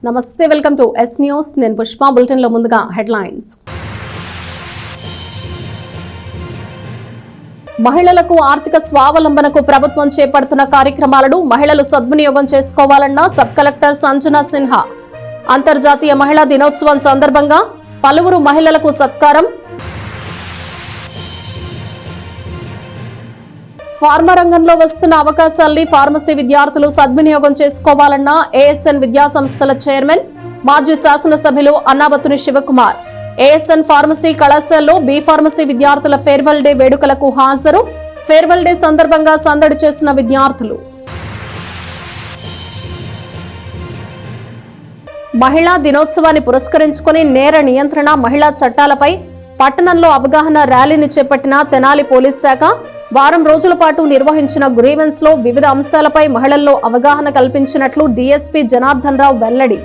నమస్తే, welcome to yes news. నేను Pushpa. Bulletin లో ముందుగా హెడ్లైన్స్. మహిళలకు ఆర్థిక స్వావలంబనకు ప్రభుత్వం చేపడుతున్న కార్యక్రమాలను మహిళలు సద్వినియోగం చేసుకోవాలన్న సబ్ కలెక్టర్ సంజనా సిన్హా. అంతర్జాతీయ మహిళా దినోత్సవం సందర్భంగా పలువురు మహిళలకు సత్కారం. ఫార్మా రంగంలో వస్తున్న అవకాశాల్ని ఫార్మసీ విద్యార్థులు సద్వినియోగం చేసుకోవాలన్న ఏఎస్ఎన్ విద్యాసంస్థల చైర్మన్ మాజీ శాసనసభ్యులు అన్నాబత్తుని శివకుమార్. ఏఎస్ఎన్ ఫార్మసీ కళాశాలలో బి ఫార్మసీ విద్యార్థుల ఫేర్వెల్ డే వేడుకలకు హాజరు. ఫేర్వెల్ డే సందర్భంగా సందడి చేసిన విద్యార్థులు. మహిళా దినోత్సవాన్ని పురస్కరించుకుని నేర నియంత్రణ మహిళా చట్టాలపై పట్టణంలో అవగాహన ర్యాలీని చేపట్టిన తెనాలి పోలీస్ శాఖ. వారం రోజుల పాటు నిర్వహించిన గ్రీవెన్స్ లో వివిధ అంశాలపై మహిళల్లో అవగాహన కల్పించినట్లు డీఎస్పీ జనార్దన్ రావు వెల్లడి.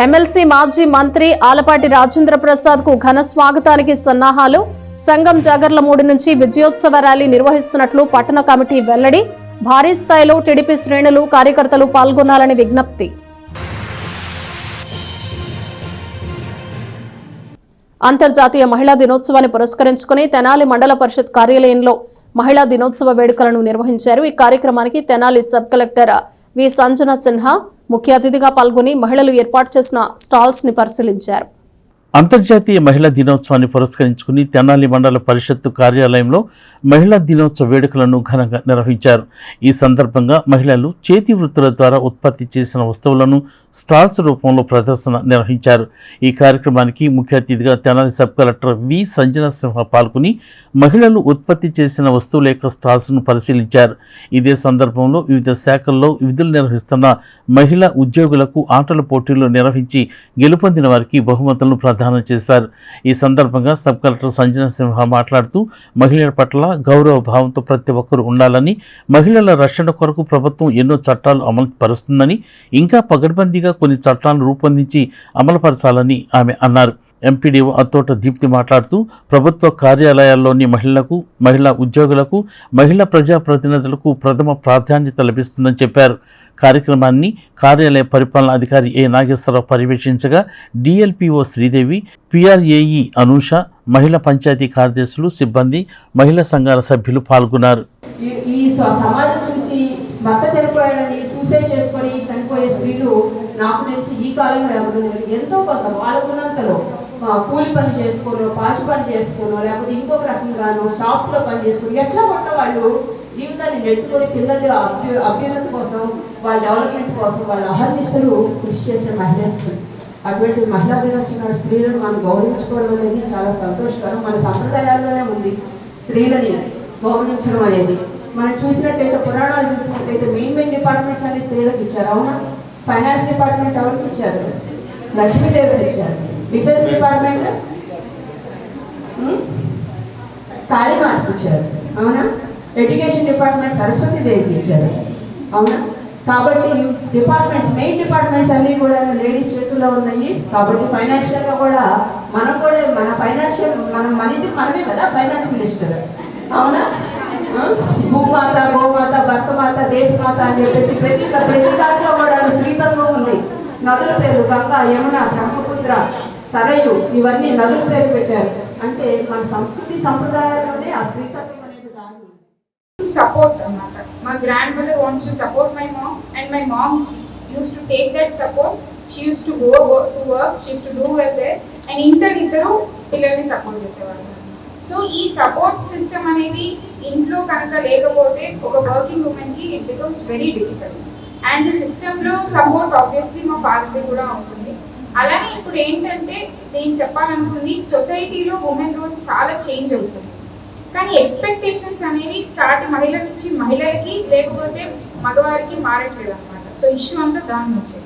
ఎమ్మెల్సీ మాజీ మంత్రి ఆలపాటి రాజేంద్ర ప్రసాద్ కు ఘన స్వాగతానికి సన్నాహాలు. సంఘం జాగర్లమూడి నుంచి విజయోత్సవ ర్యాలీ నిర్వహిస్తున్నట్లు పట్టణ కమిటీ వెల్లడి. భారీ స్థాయిలో టీడీపీ శ్రేణులు కార్యకర్తలు పాల్గొనాలని విజ్ఞప్తి. అంతర్జాతీయ మహిళా దినోత్సవాన్ని పురస్కరించుకుని తెనాలి మండల పరిషత్ కార్యాలయంలో మహిళా దినోత్సవ వేడుకలను నిర్వహించారు. ఈ కార్యక్రమానికి తెనాలి సబ్ కలెక్టర్ వి సంజనా సిన్హా ముఖ్య అతిథిగా పాల్గొని మహిళలు ఏర్పాటు చేసిన స్టాల్స్ ని పరిశీలించారు. అంతర్జాతీయ మహిళా దినోత్సవాన్ని పురస్కరించుకుని తెనాలి మండల పరిషత్తు కార్యాలయంలో మహిళా దినోత్సవ వేడుకలను ఘనంగా నిర్వహించారు. ఈ సందర్భంగా మహిళలు చేతి వృత్తుల ద్వారా ఉత్పత్తి చేసిన వస్తువులను స్టాల్స్ రూపంలో ప్రదర్శన నిర్వహించారు. ఈ కార్యక్రమానికి ముఖ్య అతిథిగా తెనాలి సబ్ కలెక్టర్ వి సంజనా సిన్హా పాల్గొని మహిళలు ఉత్పత్తి చేసిన వస్తువుల యొక్క స్టాల్స్ను పరిశీలించారు. ఇదే సందర్భంలో వివిధ శాఖల్లో విధులు నిర్వహిస్తున్న మహిళా ఉద్యోగులకు ఆటల పోటీలు నిర్వహించి గెలుపొందిన వారికి బహుమతులను ప్రదానం చేశారు. ఈ సందర్భంగా సబ్ కలెక్టర్ సంజనా సిన్హా మాట్లాడుతూ మహిళల పట్ల గౌరవ భావంతో ప్రతి ఒక్కరూ ఉండాలని, మహిళల రక్షణ కొరకు ప్రభుత్వం ఎన్నో చట్టాలు అమలు పరుస్తుందని, ఇంకా పగడ్బందీగా కొన్ని చట్టాలను రూపొందించి అమలుపరచాలని ఆమె అన్నారు. ఎంపీడీఓ అత్తోట దీప్తి మాట్లాడుతూ ప్రభుత్వ కార్యాలయాల్లోని మహిళలకు, మహిళా ఉద్యోగులకు, మహిళా ప్రజాప్రతినిధులకు ప్రథమ ప్రాధాన్యత లభిస్తుందని చెప్పారు. కార్యక్రమాన్ని కార్యాలయ పరిపాలనా అధికారి ఏ నాగేశ్వరరావు పర్యవేక్షించగా డిఎల్పిఓ శ్రీదేవి, పిఆర్ఏఈ అనూష, మహిళా పంచాయతీ కార్యదర్శులు, సిబ్బంది, మహిళా సంఘాల సభ్యులు పాల్గొన్నారు. చనిపోయే స్త్రీలు నాకు తెలిసి ఈ కాలంలో ఎవరు ఎంతో కొంత వాళ్ళకున్నంతలో కూలి పని చేసుకోను, పాచి పని చేసుకోను, లేకపోతే ఇంకొక రకంగాను షాప్స్ లో పని చేసుకుని ఎట్లా కొట్ట వాళ్ళు జీవితాన్ని నెట్టుకొని పిల్లల అభ్యున్నతి కోసం, వాళ్ళ డెవలప్మెంట్ కోసం వాళ్ళ అహర్నిశలు కృషి చేసే మహిళలు. అటువంటి మహిళా దినోత్సవ స్త్రీలను మనం గౌరవించుకోవడం అనేది చాలా సంతోషకరం. మన సంప్రదాయాల్లోనే ఉంది స్త్రీలని గౌరవించడం అనేది. మనం చూసినట్టయితే పురాణాలు చూసినట్టయితే మెయిన్ డిపార్ట్మెంట్స్ అన్ని స్త్రీలకు ఇచ్చారు. అవునా? ఫైనాన్స్ డిపార్ట్మెంట్ ఎవరికి ఇచ్చారు? లక్ష్మీదేవికి ఇచ్చారు. డిఫెన్స్ డిపార్ట్మెంట్ కాళీమాతకి ఇచ్చారు. అవునా? ఎడ్యుకేషన్ డిపార్ట్మెంట్ సరస్వతీదేవికి ఇచ్చారు. అవునా? కాబట్టి డిపార్ట్మెంట్స్, మెయిన్ డిపార్ట్మెంట్స్ అన్నీ కూడా లేడీస్ చేతుల్లో ఉన్నాయి. కాబట్టి ఫైనాన్షియల్గా కూడా మనం కూడా మన ఫైనాన్షియల్ మన ఇంటికి మనమే కదా ఫైనాన్స్ మినిస్టర్. అవునా? భూమాత, గోమాత, భర్తమాత, దేశమాత అని చెప్పేసి ప్రతి దాంట్లో కూడా స్త్రీతత్వం ఉంది. నదుల పేరు గంగా, యమున, బ్రహ్మపుత్ర, సరయు ఇవన్నీ నదుల పేరు పెట్టారు. అంటే మన సంస్కృతి సంప్రదాయాల్లోనే ఆ స్త్రీతత్వం అనేది దాని సపోర్ట్ అన్నమాట. మా grandmother wants to support my mom and my mom use to take that support. She use to go to work, she use to do well there and ఇద్దరు పిల్లల్ని సపోర్ట్ చేసేవాళ్ళు. సో ఈ support system అనేది ఇంట్లో కనుక లేకపోతే ఒక working ఉమెన్కి it becomes very difficult. And ఈ సిస్టంలో సపోర్ట్ ఆబ్వియస్లీ మా ఫాదర్ది కూడా ఉంటుంది. అలానే ఇప్పుడు ఏంటంటే నేను చెప్పాలనుకుంది, సొసైటీలో ఉమెన్ రోల్ చాలా చేంజ్ అవుతుంది. కానీ ఎక్స్పెక్టేషన్స్ అనేవి సాటి మహిళ నుంచి మహిళకి లేకపోతే మగవారికి మారట్లేదు అనమాట. సో ఇష్యూ అంతా దాని నుంచే.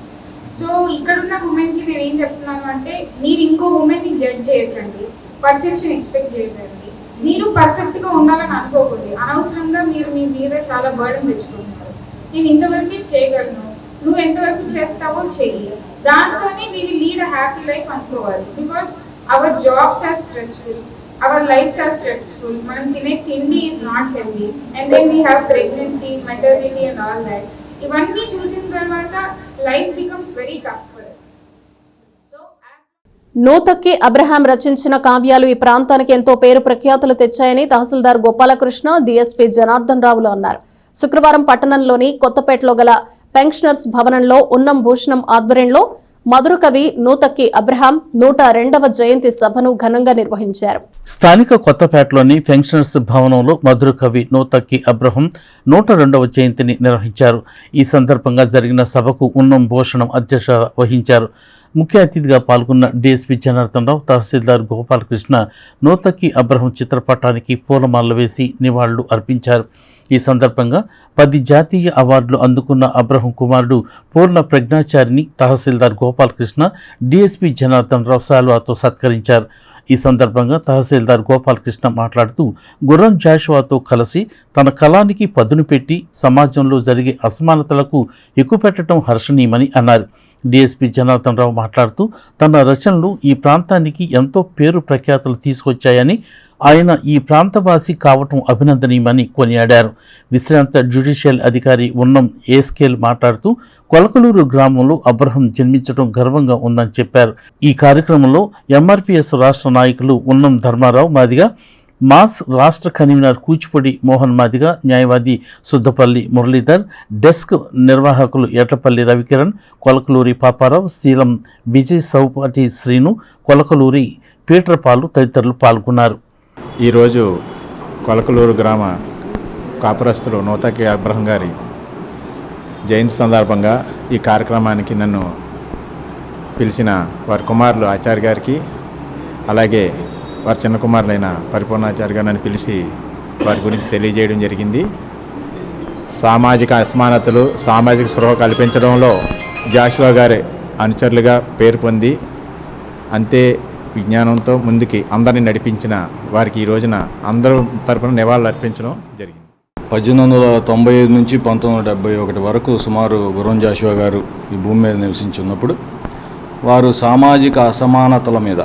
సో ఇక్కడున్న ఉమెన్కి నేను ఏం చెప్తున్నాను అంటే, మీరు ఇంకో ఉమెన్ని జడ్జ్ చేయకండి, పర్ఫెక్షన్ ఎక్స్పెక్ట్ చేయకండి, మీరు పర్ఫెక్ట్గా ఉండాలని అనుకోకండి. అనవసరంగా మీరు మీ మీద చాలా బర్డన్ తెచ్చుకుంటున్నారు. నేను ఇంతవరకే చేయగలను, నువ్వు ఎంతవరకు చేస్తావో చెయ్యి, దాంతోనే వీళ్ళు లీడ్ అ హ్యాపీ లైఫ్ అనుకోవాలి. Because our jobs are stressful, our lives are stressful. మనం తినే తిండి is not healthy, and then we have pregnancy, maternity and all that. ఇవన్నీ చూసిన తర్వాత life becomes very tough for us. So Nuthakki Abraham రచించిన కావ్యాలు ఈ ప్రాంతానికి ఎంతో పేరు ప్రఖ్యాతులు తెచ్చాయని తహసీల్దార్ గోపాలకృష్ణ డీఎస్పీ జనార్దన్ రావులు అన్నారు. శుక్రవారం పట్టణంలోని కొత్తపేటలో గల పెన్షనర్స్ భవనంలో ఉన్నం భూషణం ఆధ్వర్యంలో మధుర కవి నూతక్కి అబ్రహాం 102వ జయంతి సభను ఘనంగా నిర్వహించారు. స్థానిక కొత్తపేటలోని పెన్షనర్స్ భవనంలో మధుర కవి నూతక్కి అబ్రహాం 102వ జయంతిని నిర్వహించారు. ఈ సందర్భంగా జరిగిన సభకు ఉన్నం భూషణం అధ్యక్షత వహించారు. ముఖ్య అతిథిగా పాల్గొన్న డీఎస్పీ జనార్దన్ రావు, తహసీల్దార్ గోపాలకృష్ణ నూతక్కి అబ్రహాం చిత్రపటానికి పూలమాలలు వేసి నివాళులు అర్పించారు. ఈ సందర్భంగా 10 జాతీయ అవార్డులు అందుకున్న అబ్రహాం కుమారుడు పూర్ణ ప్రజ్ఞాచారిని తహసీల్దార్ గోపాలకృష్ణ డీఎస్పీ జనార్దన్ రావు శాలువాతో సత్కరించారు. ఈ సందర్భంగా తహసీల్దార్ గోపాలకృష్ణ మాట్లాడుతూ గుర్రం జాషువాతో కలిసి తన కళానికి పదును పెట్టి సమాజంలో జరిగే అసమానతలకు ఎక్కుపెట్టడం హర్షణీయమని అన్నారు. డీఎస్పీ జనార్దన్ రావు మాట్లాడుతూ తన రచనలు ఈ ప్రాంతానికి ఎంతో పేరు ప్రఖ్యాతులు తీసుకొచ్చాయని, ఆయన ఈ ప్రాంతవాసి కావటం అభినందనీయమని కొనియాడారు. విశ్రాంత జ్యుడిషియల్ అధికారి ఉన్నం ఏస్కేల్ మాట్లాడుతూ కొలకలూరు గ్రామంలో అబ్రహాం జన్మించడం గర్వంగా ఉందని చెప్పారు. ఈ కార్యక్రమంలో ఎంఆర్పీఎస్ రాష్ట్ర నాయకులు ఉన్నం ధర్మారావు మాదిగా, మాస్ రాష్ట్ర కన్వీనర్ కూచిపూడి మోహన్ మాదిగా, న్యాయవాది సుద్దపల్లి మురళీధర్, డెస్క్ నిర్వాహకులు ఎట్లపల్లి రవికిరణ్, కొలకలూరి పాపారావు, శీలం విజయ్ సౌపాటి శ్రీను, కొలకలూరి పీటర్పాలు తదితరులు పాల్గొన్నారు. ఈరోజు కొలకలూరు గ్రామ కాపురస్తులు నూతక్కి అబ్రహాం గారి జయంతి సందర్భంగా ఈ కార్యక్రమానికి నన్ను పిలిచిన వారి కుమారులు ఆచార్య గారికి, అలాగే వారి చిన్న కుమారులైన పరిపూర్ణాచార్య గారు నన్ను పిలిచి వారి గురించి తెలియజేయడం జరిగింది. సామాజిక అసమానతలు, సామాజిక స్పృహ కల్పించడంలో జాషువా గారి అనుచరులుగా పేరు పొంది అంతే విజ్ఞానంతో ముందుకి అందరినీ నడిపించిన వారికి ఈ రోజున అందరూ తరపున నివాళులు అర్పించడం జరిగింది. 1895 నుంచి 1971 వరకు సుమారు గుర్రం జాషువా గారు ఈ భూమి మీద నివసించున్నప్పుడు వారు సామాజిక అసమానతల మీద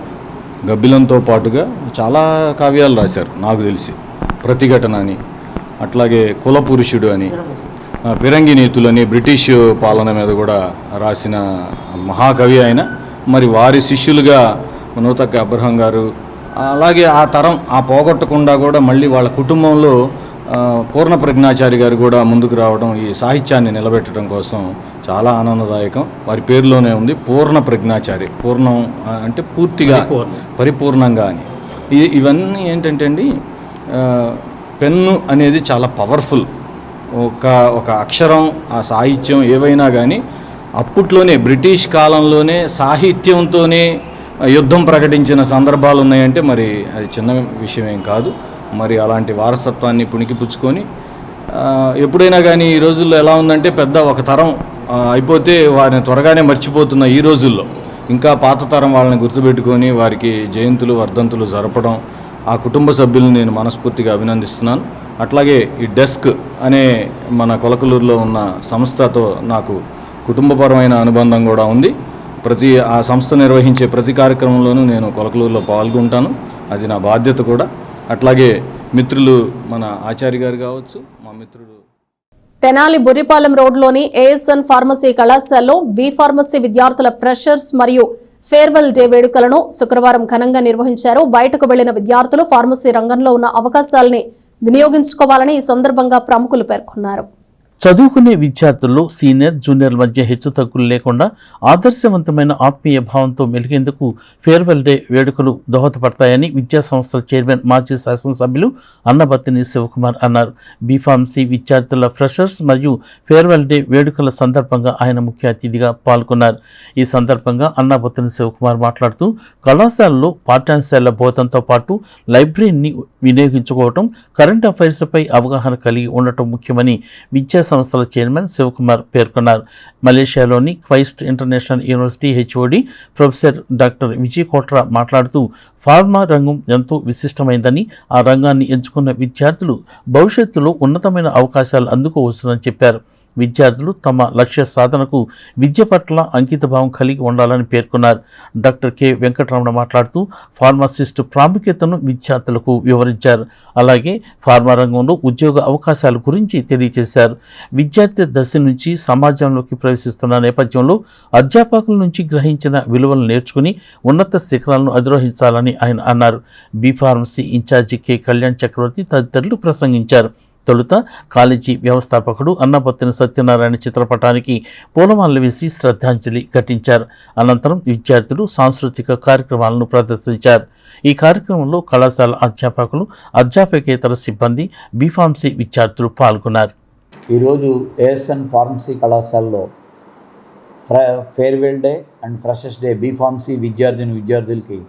గబ్బిలంతో పాటుగా చాలా కావ్యాలు రాశారు. నాకు తెలిసి ప్రతిఘటన అని, అట్లాగే కులపురుషుడు అని, ఫిరంగి నీతులని, బ్రిటిష్ పాలన మీద కూడా రాసిన మహాకవి ఆయన. మరి వారి శిష్యులుగా నూతక్కి అబ్రహాం గారు, అలాగే ఆ తరం ఆ పోగొట్టకుండా కూడా మళ్ళీ వాళ్ళ కుటుంబంలో పూర్ణ ప్రజ్ఞాచారి గారు కూడా ముందుకు రావడం, ఈ సాహిత్యాన్ని నిలబెట్టడం కోసం చాలా ఆనందదాయకం. వారి పేరులోనే ఉంది పూర్ణ ప్రజ్ఞాచారి. పూర్ణం అంటే పూర్తిగా, పరిపూర్ణంగా అని. ఇవన్నీ ఏంటంటే అండి, పెన్ను అనేది చాలా పవర్ఫుల్. ఒక అక్షరం, ఆ సాహిత్యం ఏవైనా కానీ అప్పట్లోనే బ్రిటిష్ కాలంలోనే సాహిత్యంతోనే యుద్ధం ప్రకటించిన సందర్భాలు ఉన్నాయంటే మరి అది చిన్న విషయం ఏం కాదు. మరి అలాంటి వారసత్వాన్ని పుణికిపుచ్చుకొని ఎప్పుడైనా కానీ ఈ రోజుల్లో ఎలా ఉందంటే, పెద్ద ఒక తరం అయిపోతే వారిని త్వరగానే మర్చిపోతున్న ఈ రోజుల్లో ఇంకా పాత తరం వాళ్ళని గుర్తుపెట్టుకొని వారికి జయంతులు, వర్ధంతులు జరపడం, ఆ కుటుంబ సభ్యులను నేను మనస్ఫూర్తిగా అభినందిస్తున్నాను. అట్లాగే ఈ డెస్క్ అనే మన కొలకలూరులో ఉన్న సంస్థతో నాకు కుటుంబపరమైన అనుబంధం కూడా ఉంది. ఆ సంస్థ నిర్వహించే ప్రతి కార్యక్రమంలోనూ నేను కొలకలూరులో పాల్గొంటాను. అది నా బాధ్యత కూడా. అట్లాగే మిత్రులు మన ఆచార్య గారు కావచ్చు, మా మిత్రుడు తెనాలి బుర్రిపాలెం రోడ్లోని ఏఎస్ఎన్ ఫార్మసీ కళాశాలలో బి ఫార్మసీ విద్యార్థుల ఫ్రెషర్స్ మరియు ఫేర్వెల్ డే వేడుకలను శుక్రవారం ఘనంగా నిర్వహించారు. బయటకు వెళ్లిన విద్యార్థులు ఫార్మసీ రంగంలో ఉన్న అవకాశాలని వినియోగించుకోవాలని ఈ సందర్భంగా ప్రముఖులు పేర్కొన్నారు. చదువుకునే విద్యార్థుల్లో సీనియర్, జూనియర్ మధ్య హెచ్చుతగ్గులు లేకుండా ఆదర్శవంతమైన ఆత్మీయ భావంతో మెలిగేందుకు ఫేర్వెల్ డే వేడుకలు దోహదపడతాయని విద్యా సంస్థల చైర్మన్, మాజీ శాసనసభ్యులు అన్నబత్తిని శివకుమార్ అన్నారు. బీఫార్మసీ విద్యార్థుల ఫ్రెషర్స్ మరియు ఫేర్వెల్ డే వేడుకల సందర్భంగా ఆయన ముఖ్య అతిథిగా పాల్గొన్నారు. ఈ సందర్భంగా అన్నబత్తిని శివకుమార్ మాట్లాడుతూ కళాశాలలో పాఠ్యాంశాల బోధనతో పాటు లైబ్రరీని వినియోగించుకోవటం, కరెంట్ అఫైర్స్పై అవగాహన కలిగి ఉండటం ముఖ్యమని విద్యా సంస్థల చైర్మన్ శివకుమార్ పేర్కొన్నారు. మలేషియాలోని Quest international university HOD professor doctor Vijay Kotra మాట్లాడుతూ ఫార్మా రంగం ఎంతో విశిష్టమైందని, ఆ రంగాన్ని ఎంచుకున్న విద్యార్థులు భవిష్యత్తులో ఉన్నతమైన అవకాశాలు అందుకోవచ్చునని చెప్పారు. విద్యార్థులు తమ లక్ష్య సాధనకు విద్య పట్ల అంకితభావం కలిగి ఉండాలని పేర్కొన్నారు. డాక్టర్ కె వెంకటరమణ మాట్లాడుతూ ఫార్మసిస్ట్ ప్రాముఖ్యతను విద్యార్థులకు వివరించారు. అలాగే ఫార్మా రంగంలో ఉద్యోగ అవకాశాల గురించి తెలియజేశారు. విద్యార్థి దశ నుంచి సమాజంలోకి ప్రవేశిస్తున్న నేపథ్యంలో అధ్యాపకుల నుంచి గ్రహించిన విలువలను నేర్చుకుని ఉన్నత శిఖరాలను అధిరోహించాలని ఆయన అన్నారు. B pharmacy incharge K Kalyan Chakravarthi తదితరులు ప్రసంగించారు. తొలుత కాలేజీ వ్యవస్థాపకుడు అన్నపత్తిన సత్యనారాయణ చిత్రపటానికి పూలమాలలు వేసి శ్రద్ధాంజలి ఘటించారు. అనంతరం విద్యార్థులు సాంస్కృతిక కార్యక్రమాలను ప్రదర్శించారు. ఈ కార్యక్రమంలో కళాశాల అధ్యాపకులు, అధ్యాపకేతర సిబ్బంది, బీఫార్మసీ విద్యార్థులు పాల్గొన్నారు. ఈరోజు ఏఎస్ఎన్ ఫార్మసీ కళాశాలలో farewell day and freshers day B pharmacy విద్యార్థులకి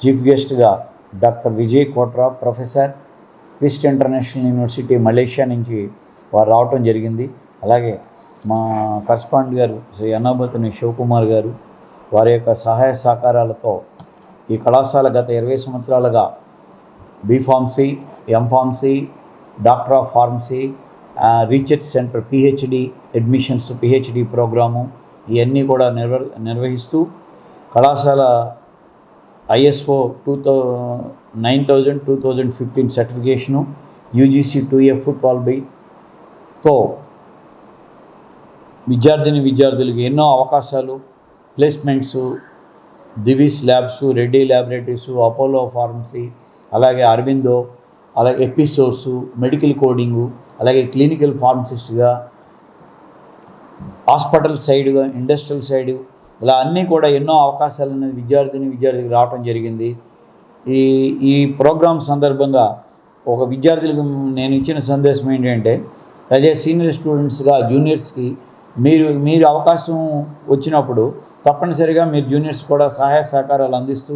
చీఫ్ గెస్ట్గా doctor Vijay Kotra, professor, Quest international university Malaysia నుంచి వారు రావటం జరిగింది. అలాగే మా కరస్పాండెంట్ గారు శ్రీ అన్నాబతుని శివకుమార్ గారు వారి యొక్క సహాయ సహకారాలతో ఈ కళాశాల గత 20 సంవత్సరాలుగా B pharmacy, M pharmacy, doctor of pharmacy, research centre, PhD admissions, PhD programme ఇవన్నీ కూడా నిర్వహిస్తూ కళాశాల ISO 9000-2015 సర్టిఫికేషను, UGC 2F12Bతో విద్యార్థులకి ఎన్నో అవకాశాలు, placements, Divi's labs, Reddy laboratories, Apollo pharmacy, అలాగే అరవిందో, అలాగే ఎపిసోర్సు, మెడికల్ కోడింగు, అలాగే క్లినికల్ ఫార్మసిస్ట్గా, హాస్పిటల్ సైడ్గా, ఇండస్ట్రియల్ సైడ్, ఇలా అన్నీ కూడా ఎన్నో అవకాశాలు అనేది విద్యార్థికి రావటం జరిగింది. ఈ ప్రోగ్రాం సందర్భంగా ఒక విద్యార్థులకు నేను ఇచ్చిన సందేశం ఏంటంటే, అదే సీనియర్ స్టూడెంట్స్గా జూనియర్స్కి మీరు అవకాశం వచ్చినప్పుడు తప్పనిసరిగా మీరు జూనియర్స్ కూడా సహాయ సహకారాలు అందిస్తూ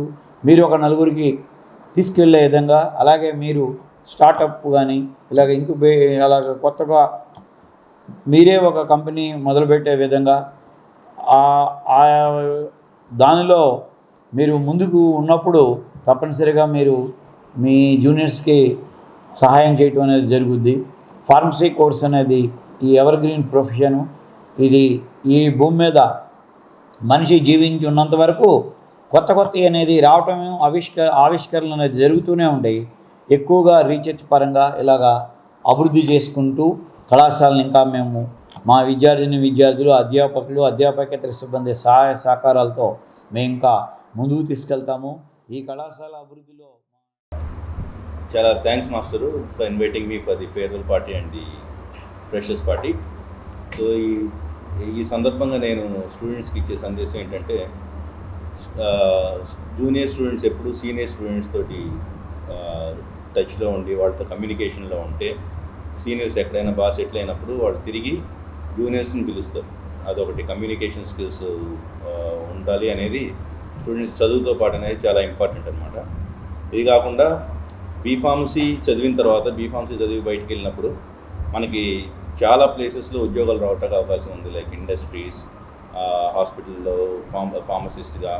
మీరు ఒక నలుగురికి తీసుకెళ్లే విధంగా, అలాగే మీరు స్టార్టప్ కానీ ఇలాగ అలాగ కొత్తగా మీరే ఒక కంపెనీ మొదలుపెట్టే విధంగా దానిలో మీరు ముందుకు ఉన్నప్పుడు తప్పనిసరిగా మీరు మీ జూనియర్స్కి సహాయం చేయటం అనేది జరుగుద్ది. ఫార్మసీ కోర్స్ అనేది ఈ ఎవర్ గ్రీన్ ప్రొఫెషను. ఇది ఈ భూమి మీద మనిషి జీవించి ఉన్నంత వరకు కొత్త అనేది రావటం, ఆవిష్కరణలు అనేది జరుగుతూనే ఉంటాయి. ఎక్కువగా రీసెర్చ్ పరంగా ఇలాగా అభివృద్ధి చేసుకుంటూ కళాశాలను ఇంకా మేము మా విద్యార్థులు, అధ్యాపకులు, అధ్యాపకేతర సిబ్బంది సహాయ సహకారాలతో మేము ఇంకా ముందుకు తీసుకెళ్తాము. ఈ కళాశాల అభివృద్ధిలో చాలా thanks master for inviting me for the farewell party and the freshers party. So ఈ సందర్భంగా నేను స్టూడెంట్స్కి ఇచ్చే సందేశం ఏంటంటే, జూనియర్ స్టూడెంట్స్ ఎప్పుడు సీనియర్ స్టూడెంట్స్ తోటి టచ్లో ఉండి వాళ్ళతో కమ్యూనికేషన్లో ఉంటే సీనియర్స్ ఎక్కడైనా బాగా సెటిల్ అయినప్పుడు వాళ్ళు తిరిగి జూనియర్స్ని పిలుస్తారు. అదొకటి కమ్యూనికేషన్ స్కిల్స్ ఉండాలి అనేది స్టూడెంట్స్ చదువుతో పాటు అనేది చాలా ఇంపార్టెంట్ అనమాట. ఇది కాకుండా బీఫార్మసీ చదివిన తర్వాత బీఫార్మసీ చదివి బయటికి వెళ్ళినప్పుడు మనకి చాలా ప్లేసెస్లో ఉద్యోగాలు రావడానికి అవకాశం ఉంది. లైక్ ఇండస్ట్రీస్, హాస్పిటల్లో ఫార్మసిస్ట్గా,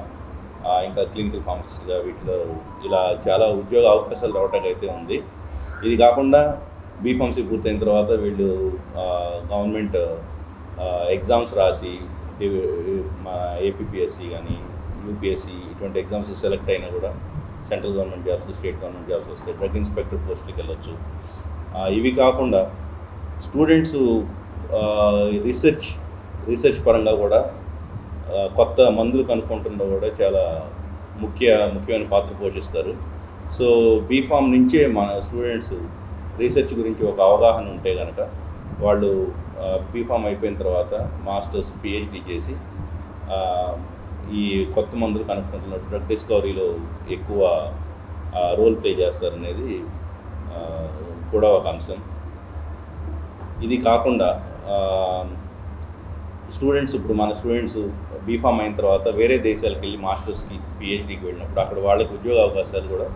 ఇంకా క్లినికల్ ఫార్మసిస్ట్గా, వీటిలో ఇలా చాలా ఉద్యోగ అవకాశాలు రావడానికి అయితే ఉంది. ఇది కాకుండా బీఫార్మసీ పూర్తయిన తర్వాత వీళ్ళు గవర్నమెంట్ ఎగ్జామ్స్ రాసి మన ఏపీపీఎస్సీ కానీ యూపీఎస్సీ ఇటువంటి ఎగ్జామ్స్ సెలెక్ట్ అయినా కూడా central government jobs, state government jobs వస్తాయి. డ్రగ్ ఇన్స్పెక్టర్ పోస్ట్కి వెళ్ళొచ్చు. ఇవి కాకుండా స్టూడెంట్స్ రీసెర్చ్ పరంగా కూడా కొత్త మందులు కనుక్కుంటుండో కూడా చాలా ముఖ్యమైన పాత్ర పోషిస్తారు. సో బీఫామ్ నుంచే మన స్టూడెంట్స్ రీసెర్చ్ గురించి ఒక అవగాహన ఉంటే కనుక వాళ్ళు బీఫామ్ అయిపోయిన తర్వాత మాస్టర్స్, పిహెచ్డి చేసి ఈ కొత్త మందులు కనుక్కుంటున్న డ్రగ్ డిస్కవరీలో ఎక్కువ రోల్ ప్లే చేస్తారనేది కూడా ఒక అంశం. ఇది కాకుండా ఇప్పుడు మన స్టూడెంట్స్ బీఫామ్ అయిన తర్వాత వేరే దేశాలకు వెళ్ళి మాస్టర్స్కి, పిహెచ్డికి వెళ్ళినప్పుడు అక్కడ వాళ్ళకి ఉద్యోగ అవకాశాలు కూడా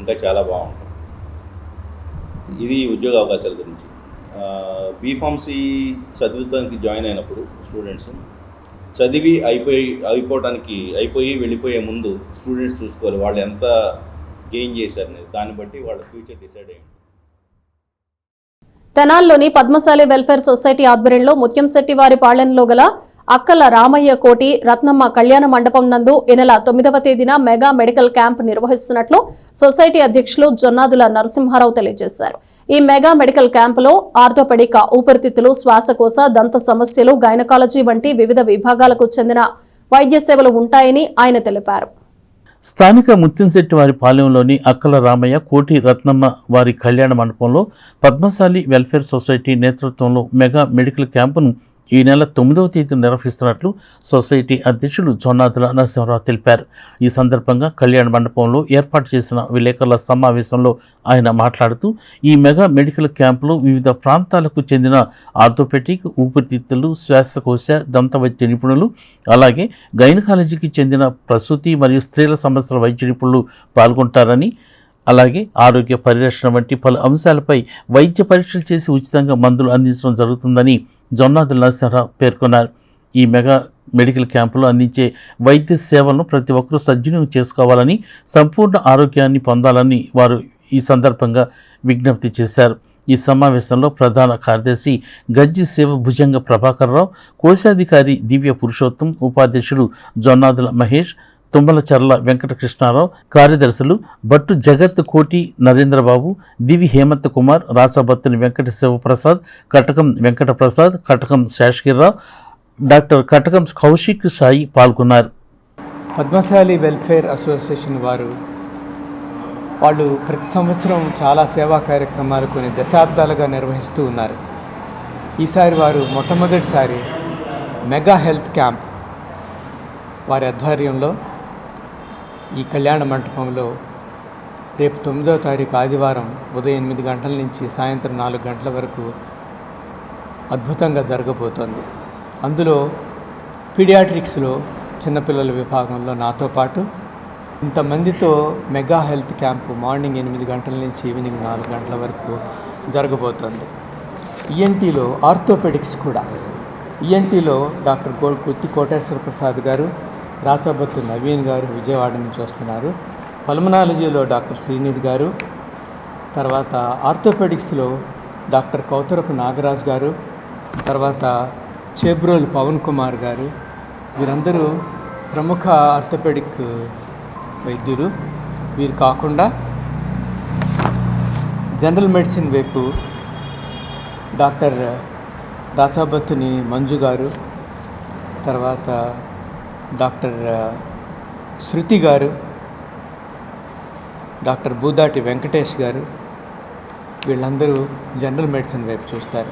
ఇంకా చాలా బాగుంటాయి. ఇది ఉద్యోగ అవకాశాల గురించి. బీఫార్మసీ చదువుతానికి జాయిన్ అయినప్పుడు స్టూడెంట్స్ చదివి అయిపోయి వెళ్ళిపోయే ముందు స్టూడెంట్స్ చూసుకోవాలి వాళ్ళు ఎంత గెయిన్ చేశారనేది. దాన్ని బట్టి వాళ్ళ ఫ్యూచర్ డిసైడ్ అయ్యింది. తెనాల్లోని పద్మశాలి వెల్ఫేర్ సొసైటీ ఆధ్వర్యంలో ముత్యంశెట్టి వారి పాళెంలో గల అక్కల రామయ్య కోటి రత్నమ్మ కళ్యాణ మండపం నందు ఈ నెల 9వ తేదీన మెగా మెడికల్ క్యాంప్ నిర్వహిస్తున్నట్లు సొసైటీ అధ్యక్షులు జొన్నాదుల నరసింహారావు తెలియజేశారు. ఈ మెగా మెడికల్ క్యాంపులో ఆర్థోపెడిక్, ఊపిరితిత్తులు, శ్వాసకోశ, దంత సమస్యలు, గైనకాలజీ వంటి వివిధ విభాగాలకు చెందిన వైద్య సేవలు ఉంటాయని ఆయన తెలిపారు. స్థానిక ముత్యంశెట్టి వారి పాలెంలోని అక్కల రామయ్య కోటి రత్నమ్మ వారి కళ్యాణ మండపంలో పద్మశాలి వెల్ఫేర్ సొసైటీ నేతృత్వంలో మెగా మెడికల్ క్యాంపును ఈ నెల 9వ తేదీన నిర్వహిస్తున్నట్లు సొసైటీ అధ్యక్షులు జొన్నాదుల నరసింహరావు తెలిపారు. ఈ సందర్భంగా కళ్యాణ మండపంలో ఏర్పాటు చేసిన విలేకరుల సమావేశంలో ఆయన మాట్లాడుతూ ఈ మెగా మెడికల్ క్యాంపులో వివిధ ప్రాంతాలకు చెందిన ఆర్థోపెటిక్, ఊపిరితిత్తులు, శ్వాసకోశ, దంత వైద్య నిపుణులు, అలాగే గైనకాలజీకి చెందిన ప్రసూతి మరియు స్త్రీల సమస్యల వైద్య నిపుణులు పాల్గొంటారని, అలాగే ఆరోగ్య పరిరక్షణ వంటి పలు అంశాలపై వైద్య పరీక్షలు చేసి ఉచితంగా మందులు అందించడం జరుగుతుందని జొన్నాదుల నరసింహరావు పేర్కొన్నారు. ఈ మెగా మెడికల్ క్యాంపులో అందించే వైద్య సేవలను ప్రతి ఒక్కరూ సద్వినియోగం చేసుకోవాలని, సంపూర్ణ ఆరోగ్యాన్ని పొందాలని వారు ఈ సందర్భంగా విజ్ఞప్తి చేశారు. ఈ సమావేశంలో ప్రధాన కార్యదర్శి గజ్జి శివ భుజంగ ప్రభాకర్రావు, కోశాధికారి దివ్య పురుషోత్తం, ఉపాధ్యక్షుడు జొన్నాదుల మహేష్, తుమ్మలచర్ల వెంకటకృష్ణారావు, కార్యదర్శులు బట్టు జగత్, కోటి నరేంద్రబాబు, దివి హేమంత్ కుమార్, రాసబత్తుని వెంకట శివప్రసాద్, కటకం వెంకటప్రసాద్, కటకం శేషగిరిరావు, డాక్టర్ కటకం కౌశిక్ సాయి పాల్గొన్నారు. పద్మశాలి వెల్ఫేర్ అసోసియేషన్ వాళ్ళు ప్రతి సంవత్సరం చాలా సేవా కార్యక్రమాలు కొన్ని దశాబ్దాలుగా నిర్వహిస్తూ ఉన్నారు. ఈసారి వారు మొట్టమొదటిసారి మెగా హెల్త్ క్యాంప్ వారి ఆధ్వర్యంలో ఈ కళ్యాణ మంటపంలో రేపు 9వ తారీఖు ఆదివారం ఉదయం 8 గంటల నుంచి సాయంత్రం 4 గంటల వరకు అద్భుతంగా జరగబోతోంది. అందులో పీడియాట్రిక్స్లో చిన్నపిల్లల విభాగంలో నాతో పాటు ఇంతమందితో మెగా హెల్త్ క్యాంపు మార్నింగ్ 8 గంటల నుంచి ఈవినింగ్ 4 గంటల వరకు జరగబోతోంది. ఈఎన్టీలో ఆర్థోపెడిక్స్ కూడా, ఈఎన్టీలో డాక్టర్ కుత్తి కోటేశ్వర ప్రసాద్ గారు, రాచబత్తు నవీన్ గారు విజయవాడ నుంచి వస్తున్నారు. పల్మనాలజీలో డాక్టర్ శ్రీనిధి గారు, తర్వాత ఆర్థోపెడిక్స్లో డాక్టర్ కౌతరపు నాగరాజ్ గారు, తర్వాత చేబ్రోలు పవన్ కుమార్ గారు, వీరందరూ ప్రముఖ ఆర్థోపెడిక్ వైద్యులు. వీరు కాకుండా జనరల్ మెడిసిన్ వైపు డాక్టర్ రాచాబత్తుని మంజు గారు, తర్వాత డాక్టర్ శృతి గారు, డాక్టర్ బూదాటి వెంకటేష్ గారు, వీళ్ళందరూ జనరల్ మెడిసిన్ వైపు చూస్తారు.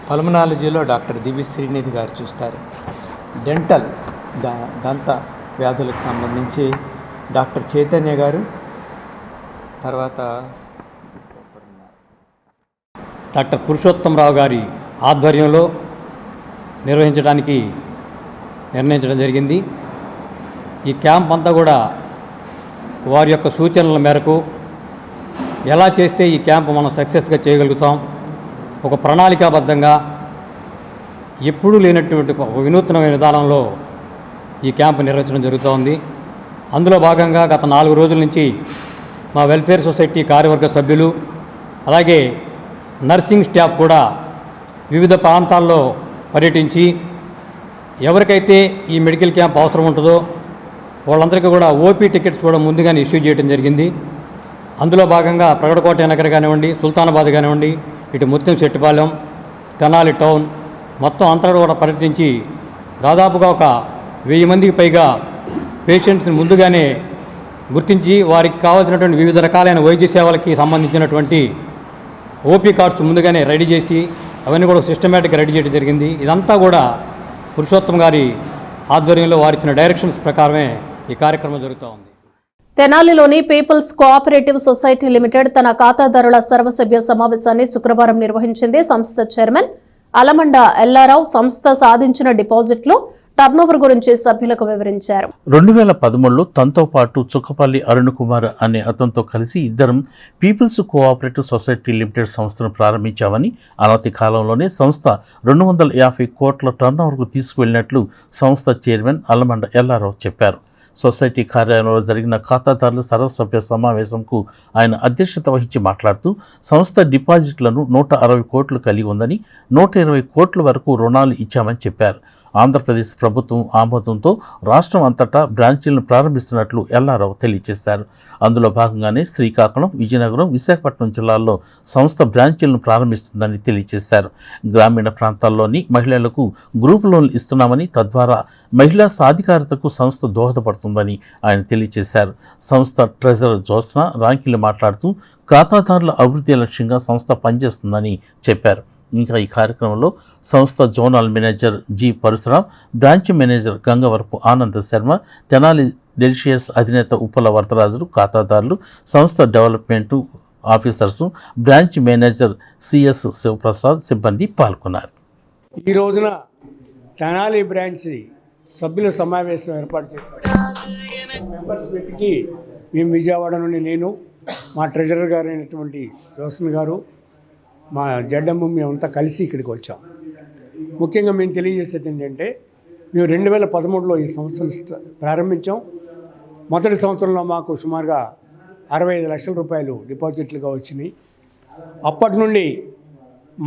పల్మనాలజీలో డాక్టర్ దివి శ్రీనిధి గారు చూస్తారు. డెంటల్ దంత వ్యాధులకు సంబంధించి డాక్టర్ చైతన్య గారు, తర్వాత డాక్టర్ పురుషోత్తమరావు గారి ఆధ్వర్యంలో నిర్వహించడానికి నిర్ణయించడం జరిగింది. ఈ క్యాంప్ అంతా కూడా వారి యొక్క సూచనల మేరకు ఎలా చేస్తే ఈ క్యాంప్ మనం సక్సెస్గా చేయగలుగుతాం, ఒక ప్రణాళికాబద్ధంగా ఎప్పుడూ లేనటువంటి ఒక వినూత్నమైన విధానంలో ఈ క్యాంపు నిర్వహించడం జరుగుతోంది. అందులో భాగంగా గత 4 రోజుల నుంచి మా వెల్ఫేర్ సొసైటీ కార్యవర్గ సభ్యులు, అలాగే నర్సింగ్ స్టాఫ్ కూడా వివిధ ప్రాంతాల్లో పర్యటించి ఎవరికైతే ఈ మెడికల్ క్యాంప్ అవసరం ఉంటుందో వాళ్ళందరికీ కూడా ఓపీ టికెట్స్ కూడా ముందుగానే ఇష్యూ చేయడం జరిగింది. అందులో భాగంగా ప్రగడకోట నగర్ కానివ్వండి, సుల్తానాబాద్ కానివ్వండి, ఇటు ముత్యంశెట్టిపాలెం, తెనాలి టౌన్ మొత్తం అంతా కూడా పర్యటించి దాదాపుగా ఒక 1000 మందికి పైగా పేషెంట్స్ని ముందుగానే గుర్తించి వారికి కావాల్సినటువంటి వివిధ రకాలైన వైద్య సేవలకి సంబంధించినటువంటి ఓపీ కార్డ్స్ ముందుగానే రెడీ చేసి అవన్నీ కూడా సిస్టమేటిక్గా రెడీ చేయడం జరిగింది. ఇదంతా కూడా పురుషోత్తం గారి ఆధ్వర్యంలో వారిచ్చిన డైరెక్షన్స్ ప్రకారమే ఈ కార్యక్రమం జరుగుతూ ఉంది. తెనాలిలోని పీపుల్స్ కోఆపరేటివ్ సొసైటీ లిమిటెడ్ తన ఖాతాదారుల సర్వసభ్య సమావేశాన్ని శుక్రవారం నిర్వహించింది. సంస్థ చైర్మన్ అలమండ ఎల్లారావు సంస్థ సాధించిన డిపాజిట్లు, టర్నోవర్ గురించి సభ్యులకు వివరించారు. 2013లో తనతో పాటు చుక్కపల్లి అరుణ్ కుమార్ అనే అతనితో కలిసి ఇద్దరం పీపుల్స్ కోఆపరేటివ్ సొసైటీ లిమిటెడ్ సంస్థను ప్రారంభించామని, అనతి కాలంలోనే సంస్థ 250 కోట్ల టర్నోవర్కు తీసుకువెళ్లినట్లు సంస్థ చైర్మన్ అల్లమండ ఎల్లారావు చెప్పారు. సొసైటీ కార్యాలయంలో జరిగిన ఖాతాదారుల సర్వసభ్య సమావేశంకు ఆయన అధ్యక్షత వహించి మాట్లాడుతూ సంస్థ డిపాజిట్లను 160 కోట్లు కలిగి ఉందని 120 కోట్ల వరకు రుణాలు ఇచ్చామని చెప్పారు. ఆంధ్రప్రదేశ్ ప్రభుత్వం ఆమోదంతో రాష్ట్రం అంతటా బ్రాంచీలను ప్రారంభిస్తున్నట్లు ఎల్లారావు తెలియజేశారు. అందులో భాగంగానే శ్రీకాకుళం, విజయనగరం, విశాఖపట్నం జిల్లాల్లో సంస్థ బ్రాంచీలను ప్రారంభిస్తుందని తెలియజేశారు. గ్రామీణ ప్రాంతాల్లోని మహిళలకు గ్రూప్ లోన్లు ఇస్తున్నామని, తద్వారా మహిళా సాధికారతకు సంస్థ దోహదపడుతుందని ఆయన తెలియజేశారు. సంస్థ ట్రెజరర్ జ్యోత్స్న రాంకిలు మాట్లాడుతూ ఖాతాదారుల అభివృద్ధి లక్ష్యంగా సంస్థ పనిచేస్తుందని చెప్పారు. ఇంకా ఈ కార్యక్రమంలో సంస్థ zonal manager G Parasuram, branch manager Gangavarapu Ananda Sharma, Tenali delicious అధినేత ఉప్పల వరదరాజులు, ఖాతాదారులు, సంస్థ development officers, branch manager CS Shivaprasad సిబ్బంది పాల్గొన్నారు. ఈ రోజున తెనాలి బ్రాంచ్ సభ్యుల సమావేశం ఏర్పాటు చేశారు. మెంబర్స్ మీట్కి మేము విజయవాడ నుండి నేను, మా ట్రెజరర్ గారు అయినటువంటి జ్యోత్స్న గారు, మా జడ్డమ్మ మేమంతా కలిసి ఇక్కడికి వచ్చాం. ముఖ్యంగా మేము తెలియజేసేది ఏంటంటే, మేము 2013లో ఈ సంస్థను ప్రారంభించాం. మొదటి సంవత్సరంలో మాకు సుమారుగా 65 లక్షల రూపాయలు డిపాజిట్లుగా వచ్చినాయి. అప్పటి నుండి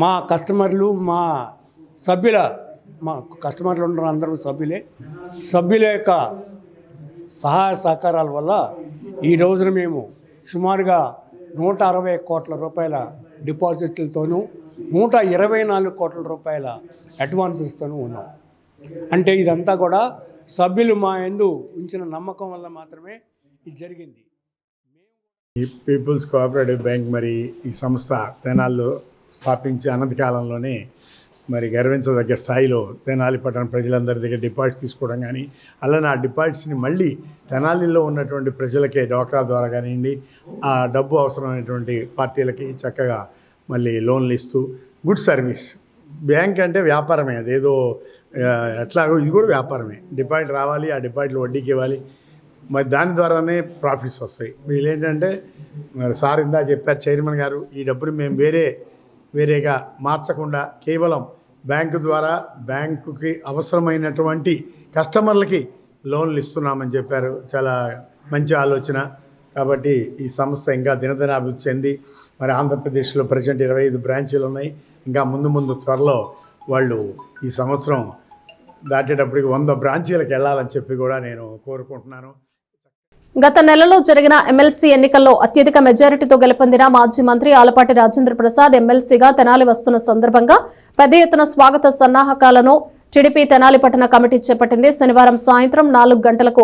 మా కస్టమర్లు, మా కస్టమర్లు ఉన్న అందరూ సభ్యుల యొక్క సహాయ సహకారాల వల్ల ఈ రోజున మేము సుమారుగా 160 కోట్ల రూపాయల డిపాజిట్లతోనూ 124 కోట్ల రూపాయల అడ్వాన్సెస్తోనూ ఉన్నాం. అంటే ఇదంతా కూడా సభ్యులు మా యందు ఉంచిన నమ్మకం వల్ల మాత్రమే ఇది జరిగింది. ఈ పీపుల్స్ కోఆపరేటివ్ బ్యాంక్ మరి ఈ సంస్థ తెనాల్లో స్థాపించి అనంతకాలంలోనే మరి గర్వించదగ్గ స్థాయిలో తెనాలి పట్టణ ప్రజలందరి దగ్గర డిపాజిట్ తీసుకోవడం కానీ, అలానే ఆ డిపాజిట్స్ని మళ్ళీ తెనాలిలో ఉన్నటువంటి ప్రజలకే డోక్రా ద్వారా కానివ్వండి, ఆ డబ్బు అవసరమైనటువంటి పార్టీలకి చక్కగా మళ్ళీ లోన్లు ఇస్తూ గుడ్ సర్వీస్. బ్యాంక్ అంటే వ్యాపారమే, అదేదో ఎట్లాగో ఇది కూడా వ్యాపారమే. డిపాజిట్ రావాలి, ఆ డిపాజిట్లు వడ్డీకి ఇవ్వాలి, మరి దాని ద్వారానే ప్రాఫిట్స్ వస్తాయి. వీళ్ళేంటంటే మరి సార్ ఇందా చెప్పారు చైర్మన్ గారు, ఈ డబ్బుని మేము వేరేగా మార్చకుండా కేవలం బ్యాంకు ద్వారా బ్యాంకుకి అవసరమైనటువంటి కస్టమర్లకి లోన్లు ఇస్తున్నామని చెప్పారు. చాలా మంచి ఆలోచన. కాబట్టి ఈ సంస్థ ఇంకా దినదిన అభివృద్ధి చెంది మరి ఆంధ్రప్రదేశ్లో ప్రజెంట్ 25 బ్రాంచీలు ఉన్నాయి. ఇంకా ముందు త్వరలో వాళ్ళు ఈ సంవత్సరం దాటేటప్పటికి 100 బ్రాంచీలకు వెళ్ళాలని చెప్పి కూడా నేను కోరుకుంటున్నాను. గత నెలలో జరిగిన ఎమ్మెల్సీ ఎన్నికల్లో అత్యధిక మెజారిటీతో గెలుపొందిన మాజీ మంత్రి ఆలపాటి రాజేంద్ర ప్రసాద్ ఎమ్మెల్సీగా తెనాలి వస్తున్న సందర్భంగా పెద్ద ఎత్తున స్వాగత సన్నాహకాలను టీడీపీ తెనాలి పట్టణ కమిటీ చేపట్టింది. శనివారం సాయంత్రం 4 గంటలకు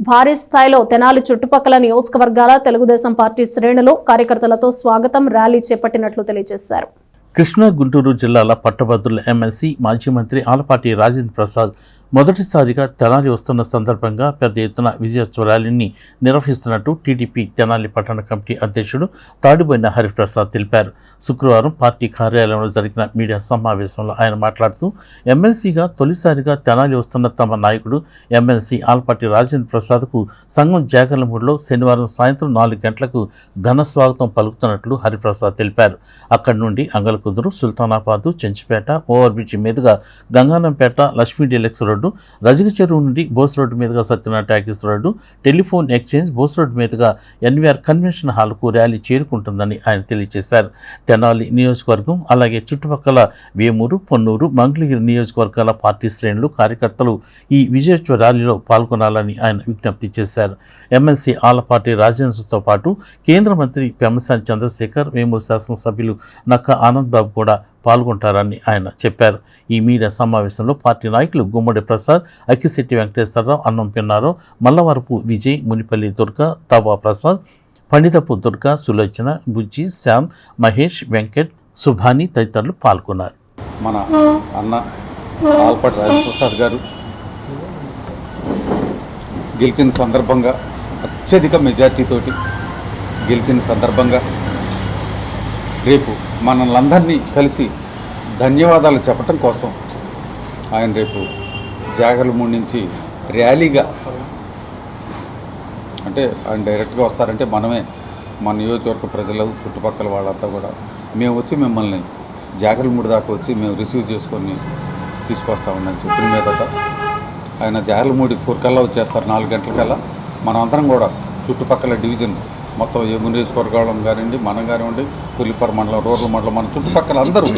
భారీ స్థాయిలో తెనాలి చుట్టుపక్కల నియోజకవర్గాల తెలుగుదేశం పార్టీ శ్రేణులు, కార్యకర్తలతో స్వాగతం ర్యాలీ చేపట్టినట్లు తెలియజేశారు. కృష్ణా, గుంటూరు జిల్లాల పట్టభద్రుల ఎమ్మెల్సీ మాజీ మంత్రి ఆలపాటి రాజేంద్ర ప్రసాద్ మొదటిసారిగా తెనాలి వస్తున్న సందర్భంగా పెద్ద ఎత్తున విజయోత్సవ ర్యాలీని నిర్వహిస్తున్నట్టు టీడీపీ తెనాలి పట్టణ కమిటీ అధ్యక్షుడు తాడిబోయిన హరిప్రసాద్ తెలిపారు. శుక్రవారం పార్టీ కార్యాలయంలో జరిగిన మీడియా సమావేశంలో ఆయన మాట్లాడుతూ ఎమ్మెల్సీగా తొలిసారిగా తెనాలి వస్తున్న తమ నాయకుడు ఎమ్మెల్సీ ఆలపాటి రాజేంద్ర ప్రసాద్కు సంఘం జాగర్లమూడిలో శనివారం సాయంత్రం 4 గంటలకు ఘన స్వాగతం పలుకుతున్నట్లు హరిప్రసాద్ తెలిపారు. అక్కడి నుండి అంగలకుదురు, సుల్తానాబాదు, చెంచుపేట, ఓవర్బ్రిడ్జి మీదుగా గంగానంపేట, లక్ష్మీ డీలక్స్ రోడ్డు, రజక చెరువు నుండి బోస్ రోడ్డు మీదుగా Satyanarayana talkies road, telephone exchange, Bose road మీదుగా ఎన్వీఆర్ కన్వెన్షన్ హాల్కు ర్యాలీ చేరుకుంటుందని ఆయన తెలియజేశారు. తెనాలి నియోజకవర్గం అలాగే చుట్టుపక్కల వేమూరు, పొన్నూరు, మంగళగిరి నియోజకవర్గాల పార్టీ శ్రేణులు, కార్యకర్తలు ఈ విజయోత్సవ ర్యాలీలో పాల్గొనాలని ఆయన విజ్ఞప్తి చేశారు. ఎమ్మెల్సీ ఆలపాటి రాజేంద్రతో పాటు కేంద్ర మంత్రి పెమ్మసాని చంద్రశేఖర్, వేమూరు శాసనసభ్యులు నక్కా ఆనంద్ బాబు కూడా పాల్గొంటారని ఆయన చెప్పారు. ఈ మీడియా సమావేశంలో పార్టీ నాయకులు గుమ్మడి ప్రసాద్, అక్కిశెట్టి వెంకటేశ్వరరావు, అన్నం పిన్నారావు, మల్లవరపు విజయ్, మునిపల్లి దుర్గా, తవ్వా ప్రసాద్, పండితపు దుర్గా, సులోచన, బుజ్జి, శ్యామ్, మహేష్, వెంకట్, సుభాని తదితరులు పాల్గొన్నారు. మన అన్న ఆలపాటి రాజప్రసాద్ గారు గెలిచిన సందర్భంగా అత్యధిక మెజార్టీతోటి గెలిచిన సందర్భంగా రేపు మనల్ని కలిసి ధన్యవాదాలు చెప్పటం కోసం ఆయన రేపు జాగర్లమూడి నుంచి ర్యాలీగా, అంటే ఆయన డైరెక్ట్గా వస్తారంటే మనమే, మన నియోజకవర్గ ప్రజలు, చుట్టుపక్కల వాళ్ళంతా కూడా మేము వచ్చి మిమ్మల్ని జాగర్లమూడి దాకా వచ్చి మేము రిసీవ్ చేసుకొని తీసుకొస్తామని చెప్పిన మీదట ఆయన జార్లమూడి 4 కల్లా వచ్చేస్తారు, 4 గంటలకల్లా. మనమందరం కూడా చుట్టుపక్కల డివిజన్ మొత్తం ఏము నియోజకవర్గం కానివ్వండి, మనం కానివ్వండి, కొల్లిపర మండలం, రూరల్ మండలం, మన చుట్టుపక్కల అందరూ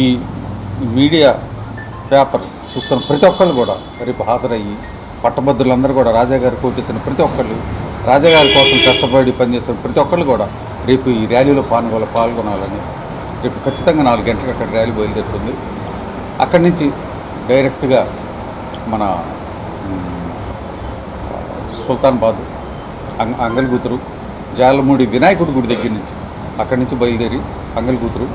ఈ మీడియా పేపర్ చూస్తున్న ప్రతి ఒక్కళ్ళు కూడా రేపు హాజరయ్యి పట్టభద్రులందరూ కూడా రాజాగారు కోటేసిన ప్రతి ఒక్కళ్ళు, రాజాగారి కోసం కష్టపడి పనిచేసిన ప్రతి ఒక్కళ్ళు కూడా రేపు ఈ ర్యాలీలో పాల్గొనాలని రేపు ఖచ్చితంగా 4 గంటలకు అక్కడ ర్యాలీ బయలుదేరుతుంది. అక్కడి నుంచి డైరెక్ట్గా మన సుల్తాన్బాద్, అంగల్గుతురు, జాలమూడి వినాయకుడి గుడి దగ్గర నుంచి అక్కడి నుంచి బయలుదేరి అంగల్గుతురు,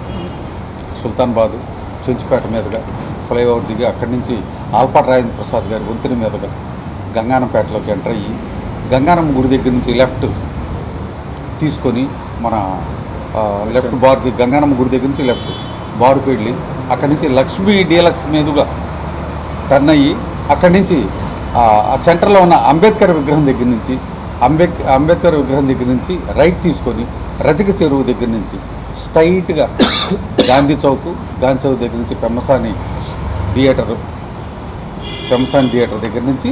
సుల్తాన్బాద్, చెంచుపేట మీదుగా ఫ్లైఓవర్ దిగి అక్కడి నుంచి ఆల్పాటి రాజేంద్ర ప్రసాద్ గారి వంతెన మీదుగా గంగానంపేటలోకి ఎంటర్ అయ్యి గంగానమ్మ గుడి దగ్గర నుంచి లెఫ్ట్ తీసుకొని మన లెఫ్ట్ బార్కి గంగానమ్మ గుడి దగ్గర నుంచి లెఫ్ట్ బారుకు వెళ్ళి అక్కడి నుంచి లక్ష్మీ డీలక్స్ మీదుగా టర్న్ అయ్యి అక్కడి నుంచి ఆ సెంటర్లో ఉన్న అంబేద్కర్ విగ్రహం దగ్గర నుంచి అంబేద్కర్ విగ్రహం దగ్గర నుంచి రైట్ తీసుకొని రజక చెరువు దగ్గర నుంచి స్ట్రైట్గా గాంధీ చౌక్ దగ్గర నుంచి పెమ్మసాని థియేటర్ దగ్గర నుంచి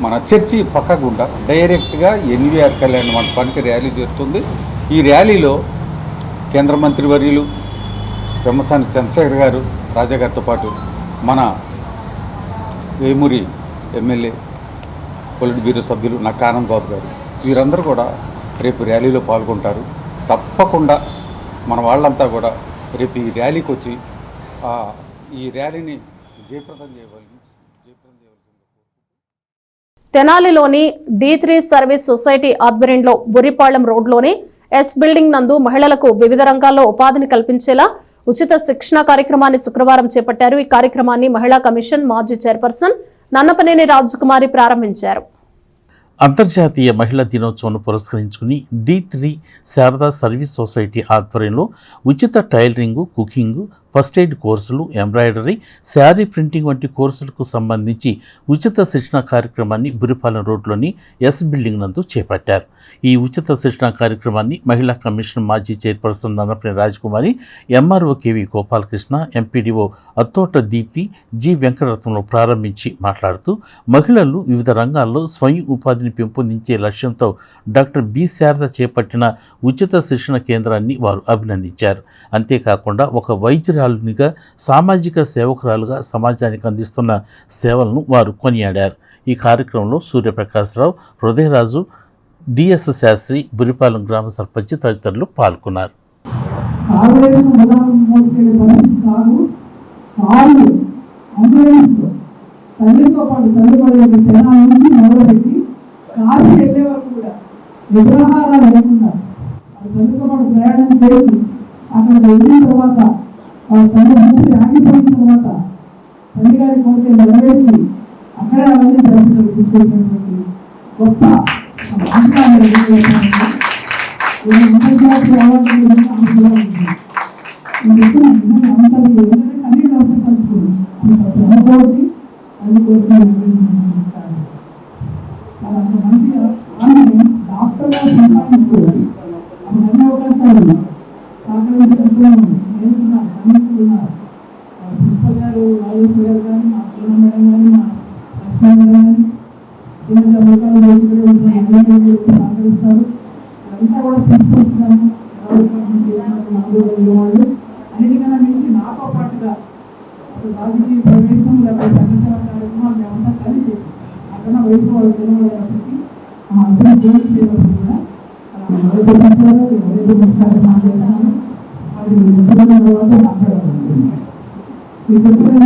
మన చర్చి పక్క గుండా డైరెక్ట్గా ఎన్వీఆర్ కళ్యాణ మండపానికి ర్యాలీ జరుగుతుంది. ఈ ర్యాలీలో కేంద్ర మంత్రివర్యులు పెమ్మసాని చంద్రశేఖర్ గారు, రాజాగారితో పాటు మన వేమూరి ఎమ్మెల్యే పొలిట్ బ్యూరో సభ్యులు నక్కా ఆనంద్ బాబు గారు, వీరందరూ కూడా రేపు ర్యాలీలో పాల్గొంటారు. తప్పకుండా మన వాళ్ళంతా కూడా రేపు ఈ ర్యాలీకి వచ్చి ఈ ర్యాలీని జయప్రదం చేయవలసింది. తెనాలిలోని D3 సర్వీస్ సొసైటీ ఆధ్వర్యంలో బుర్రిపాళెం రోడ్లోని ఎస్ బిల్డింగ్ నందు మహిళలకు వివిధ రంగాల్లో ఉపాధిని కల్పించేలా ఉచిత శిక్షణ కార్యక్రమాన్ని శుక్రవారం చేపట్టారు. ఈ కార్యక్రమాన్ని మహిళా కమిషన్ మాజీ చైర్పర్సన్ నన్నపనేని రాజకుమారి ప్రారంభించారు. అంతర్జాతీయ మహిళా దినోత్సవాన్ని పురస్కరించుకుని D3 శారదా సర్వీస్ సొసైటీ ఆధ్వర్యంలో ఉచిత టైలరింగు, కుకింగు, ఫస్ట్ ఎయిడ్ కోర్సులు, ఎంబ్రాయిడరీ, శారీ ప్రింటింగ్ వంటి కోర్సులకు సంబంధించి ఉచిత శిక్షణ కార్యక్రమాన్ని బురిపాలెం రోడ్లోని ఎస్ బిల్డింగ్ నందు చేపట్టారు. ఈ ఉచిత శిక్షణ కార్యక్రమాన్ని మహిళా కమిషన్ మాజీ chairperson Nannapaneni Rajakumari, MRO KV Gopalakrishna, MPDO Attota Deepti, G వెంకటరత్నంలో ప్రారంభించి మాట్లాడుతూ మహిళలు వివిధ రంగాల్లో స్వయం ఉపాధిని పెంపొందించే లక్ష్యంతో డాక్టర్ బి శారద చేపట్టిన ఉచిత శిక్షణ కేంద్రాన్ని వారు అభినందించారు. అంతేకాకుండా ఒక వైద్యురాలునిగా, సామాజిక సేవకురాలుగా సమాజానికి అందిస్తున్న సేవలను వారు కొనియాడారు. ఈ కార్యక్రమంలో సూర్యప్రకాశ్రావు, హృదయరాజు, డిఎస్ శాస్త్రి, బురిపాలెం గ్రామ సర్పంచ్ తదితరులు పాల్గొన్నారు. తల్లితో పాటు తల్లిపడి తెనాల నుంచి మొదలుపెట్టి కాశీ వెళ్ళే వరకు కూడా నిద్రాహారాలు లేకుండా తల్లితో పాటు ప్రయాణం చేసి అక్కడ వెళ్ళిన తర్వాత వాళ్ళ తల్లి ఊపిరి ఆగిపోయిన తర్వాత తల్లిగారి కోరిక నెరవేర్చి అక్కడే అవన్నీ జరుగుతుంది తీసుకొచ్చినటువంటి గొప్ప అంతర్జాతీయ అవార్డు అందరికీ అన్ని అవసరం కలుసుకున్నాం అనుకోవచ్చు. అది అంత మంచిగా ఆమె డాక్టర్గా సంపాదించుకోవచ్చు. అప్పుడు అన్ని అవకాశాలు సహకరించుకుంటున్నాను. నేర్చుకున్నారు, అందిస్తున్నారు. ప్రిన్సిపల్ గారు రాజేశ్వరి గారు కానీ, మా సోన మేడం కానీ, మా లక్ష్మీ మేడం కానీ, చిన్న అమెరికాలో సహకరిస్తారు. అంతా కూడా ప్రిన్సిపల్స్ కానీ వాళ్ళు అన్నిటికన్నా మించి నాతో పాటుగా రాజకీయ ప్రవేశం లేకపోతే సంఘటన కార్యక్రమాలు మేమంతా కలిసి అక్కడ వయసు వాళ్ళు చదవడానికి మా అందరూ జోలి సేవలు కూడా మాట్లాడుతున్నాను. అది వచ్చిన తర్వాత మాట్లాడాలి. ఈ చెప్పిన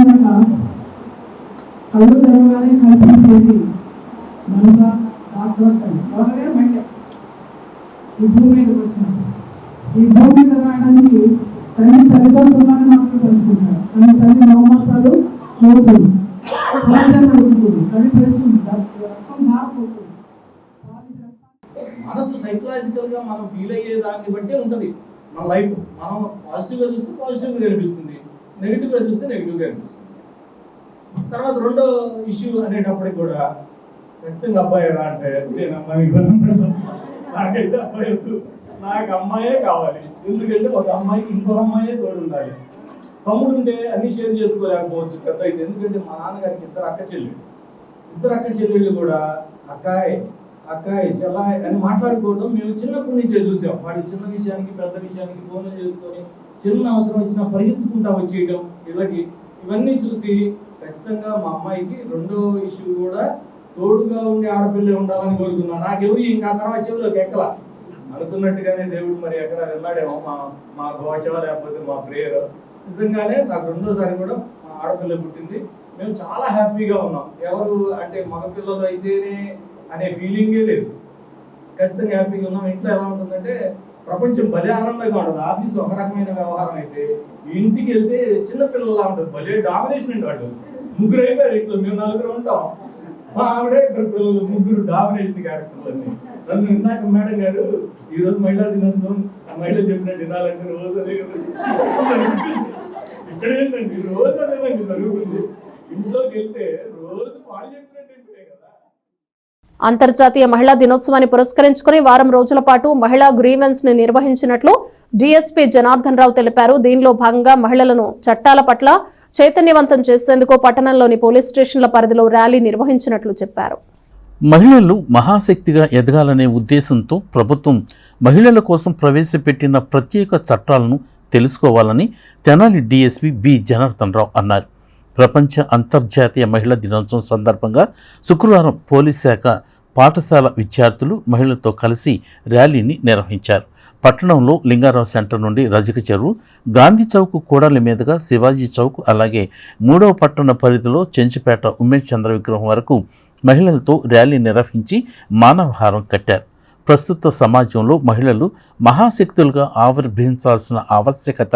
కళ్ళు తెరవగానే కనిపించేది మనస డాక్టర్ ఎవరైనా మైండ్ ఈ భూమి మీదకి వచ్చినారు. ఈ భూమి మీద రావడానికి తల్లితో సున్నాన్ని మాత్రం పంచుకుంటారు. కానీ తల్లి నవమాసాలు పోతుంది, కడి పెరుగుతుంది, రక్తం మారిపోతుంది. మనసు సైకలాజికల్గా మనం ఫీల్ అయ్యే దాన్ని బట్టే ఉంటుంది మన లైఫ్. మనం పాజిటివ్గా చూస్తే పాజిటివ్గా కనిపిస్తుంది, నెగిటివ్గా చూస్తే నెగిటివ్గా కనిపిస్తుంది. తర్వాత రెండో ఇష్యూ అనేటప్పటికి కూడా ఖచ్చితంగా అబ్బాయి ఎలా అంటే నేను అమ్మాయి నాకైతే అబ్బాయి వద్దు, నాకు అమ్మాయే కావాలి. ఎందుకంటే ఒక అమ్మాయికి ఇంకొక అమ్మాయే తోడు ఉండాలి. తమ్ముడు ఉంటే అన్ని షేర్ చేసుకోలేకపోవచ్చు పెద్ద అయితే. ఎందుకంటే మా నాన్నగారికి 2 అక్క చెల్లి, ఇద్దరు అక్క చెల్లెళ్ళు కూడా అక్కాయ్ అక్కాయ్ చెల్లాయ్ అని మాట్లాడుకోవడం మేము చిన్నప్పటి నుంచే చూసాం. వాడి చిన్న విషయానికి పెద్ద విషయానికి ఫోన్లు చేసుకొని చిన్న అవసరం వచ్చినా పరిగెత్తుకుంటా వచ్చేయడం వీళ్ళకి, ఇవన్నీ చూసి ఖచ్చితంగా మా అమ్మాయికి రెండో ఇష్యూ కూడా తోడుగా ఉండి ఆడపిల్లే ఉండాలని కోరుకున్నా. నాకెవరు ఇంకా తర్వాత చెవులోకి ఎక్కల అనుకున్నట్టుగానే దేవుడు మరి ఎక్కడ వెళ్ళాడేమో మా ఘోష లేకపోతే మా ప్రేయర్. నిజంగానే నాకు రెండోసారి కూడా మా ఆడపిల్ల పుట్టింది. మేము చాలా హ్యాపీగా ఉన్నాం. ఎవరు అంటే మగపిల్లలు అయితేనే అనే ఫీలింగే లేదు. ఖచ్చితంగా హ్యాపీగా ఉన్నాం. ఇంట్లో ఎలా ఉంటుందంటే ప్రపంచం భలే ఆనందంగా ఉంటుంది. ఆఫీస్ ఒక రకమైన వ్యవహారం అయితే ఇంటికి వెళ్తే చిన్నపిల్లలా ఉంటుంది. భలే డామినేషన్ అండి. వాళ్ళు ముగ్గురు అయిపోయారు ఇంట్లో, మేము నలుగురు ఉంటాం. మా ఆవిడే ఇద్దరు పిల్లలు, ముగ్గురు డామినేషన్ క్యారెక్టర్లన్నీ. నన్ను ఇందాక మేడం గారు ఈరోజు మహిళా దినోత్సవం, ఆ మహిళ చెప్పినట్టు వినాలంటే రోజు అదే కదా ఇక్కడ ఏంటండి రోజు అదేనండి జరుగుతుంది. ఇంట్లోకి వెళ్తే రోజు వాళ్ళు చెప్పినట్టు కదా. అంతర్జాతీయ మహిళా దినోత్సవాన్ని పురస్కరించుకుని వారం రోజుల పాటు మహిళా గ్రీవెన్స్ ని నిర్వహించినట్లు డీఎస్పీ జనార్దన్ రావు తెలిపారు. దీనిలో భాగంగా మహిళలను చట్టాల పట్ల చైతన్యవంతం చేసేందుకు పట్టణంలోని పోలీస్ స్టేషన్ల పరిధిలో ర్యాలీ నిర్వహించినట్లు చెప్పారు. మహిళలు మహాశక్తిగా ఎదగాలనే ఉద్దేశంతో ప్రభుత్వం మహిళల కోసం ప్రవేశపెట్టిన ప్రత్యేక చట్టాలను తెలుసుకోవాలని తెనాలి డీఎస్పీ బి జనార్దన్ రావు అన్నారు. ప్రపంచ అంతర్జాతీయ మహిళా దినోత్సవం సందర్భంగా శుక్రవారం పోలీస్ శాఖ పాఠశాల విద్యార్థులు మహిళలతో కలిసి ర్యాలీని నిర్వహించారు. పట్టణంలో లింగారావు సెంటర్ నుండి రజక చెరువు, గాంధీ చౌక్ కూడలి మీదుగా శివాజీ చౌక్, అలాగే 3వ పట్టణ పరిధిలో చెంచుపేట ఉమేష్ చంద్ర విగ్రహం వరకు మహిళలతో ర్యాలీ నిర్వహించి మానవహారం కట్టారు. ప్రస్తుత సమాజంలో మహిళలు మహాశక్తులుగా ఆవిర్భవించాల్సిన ఆవశ్యకత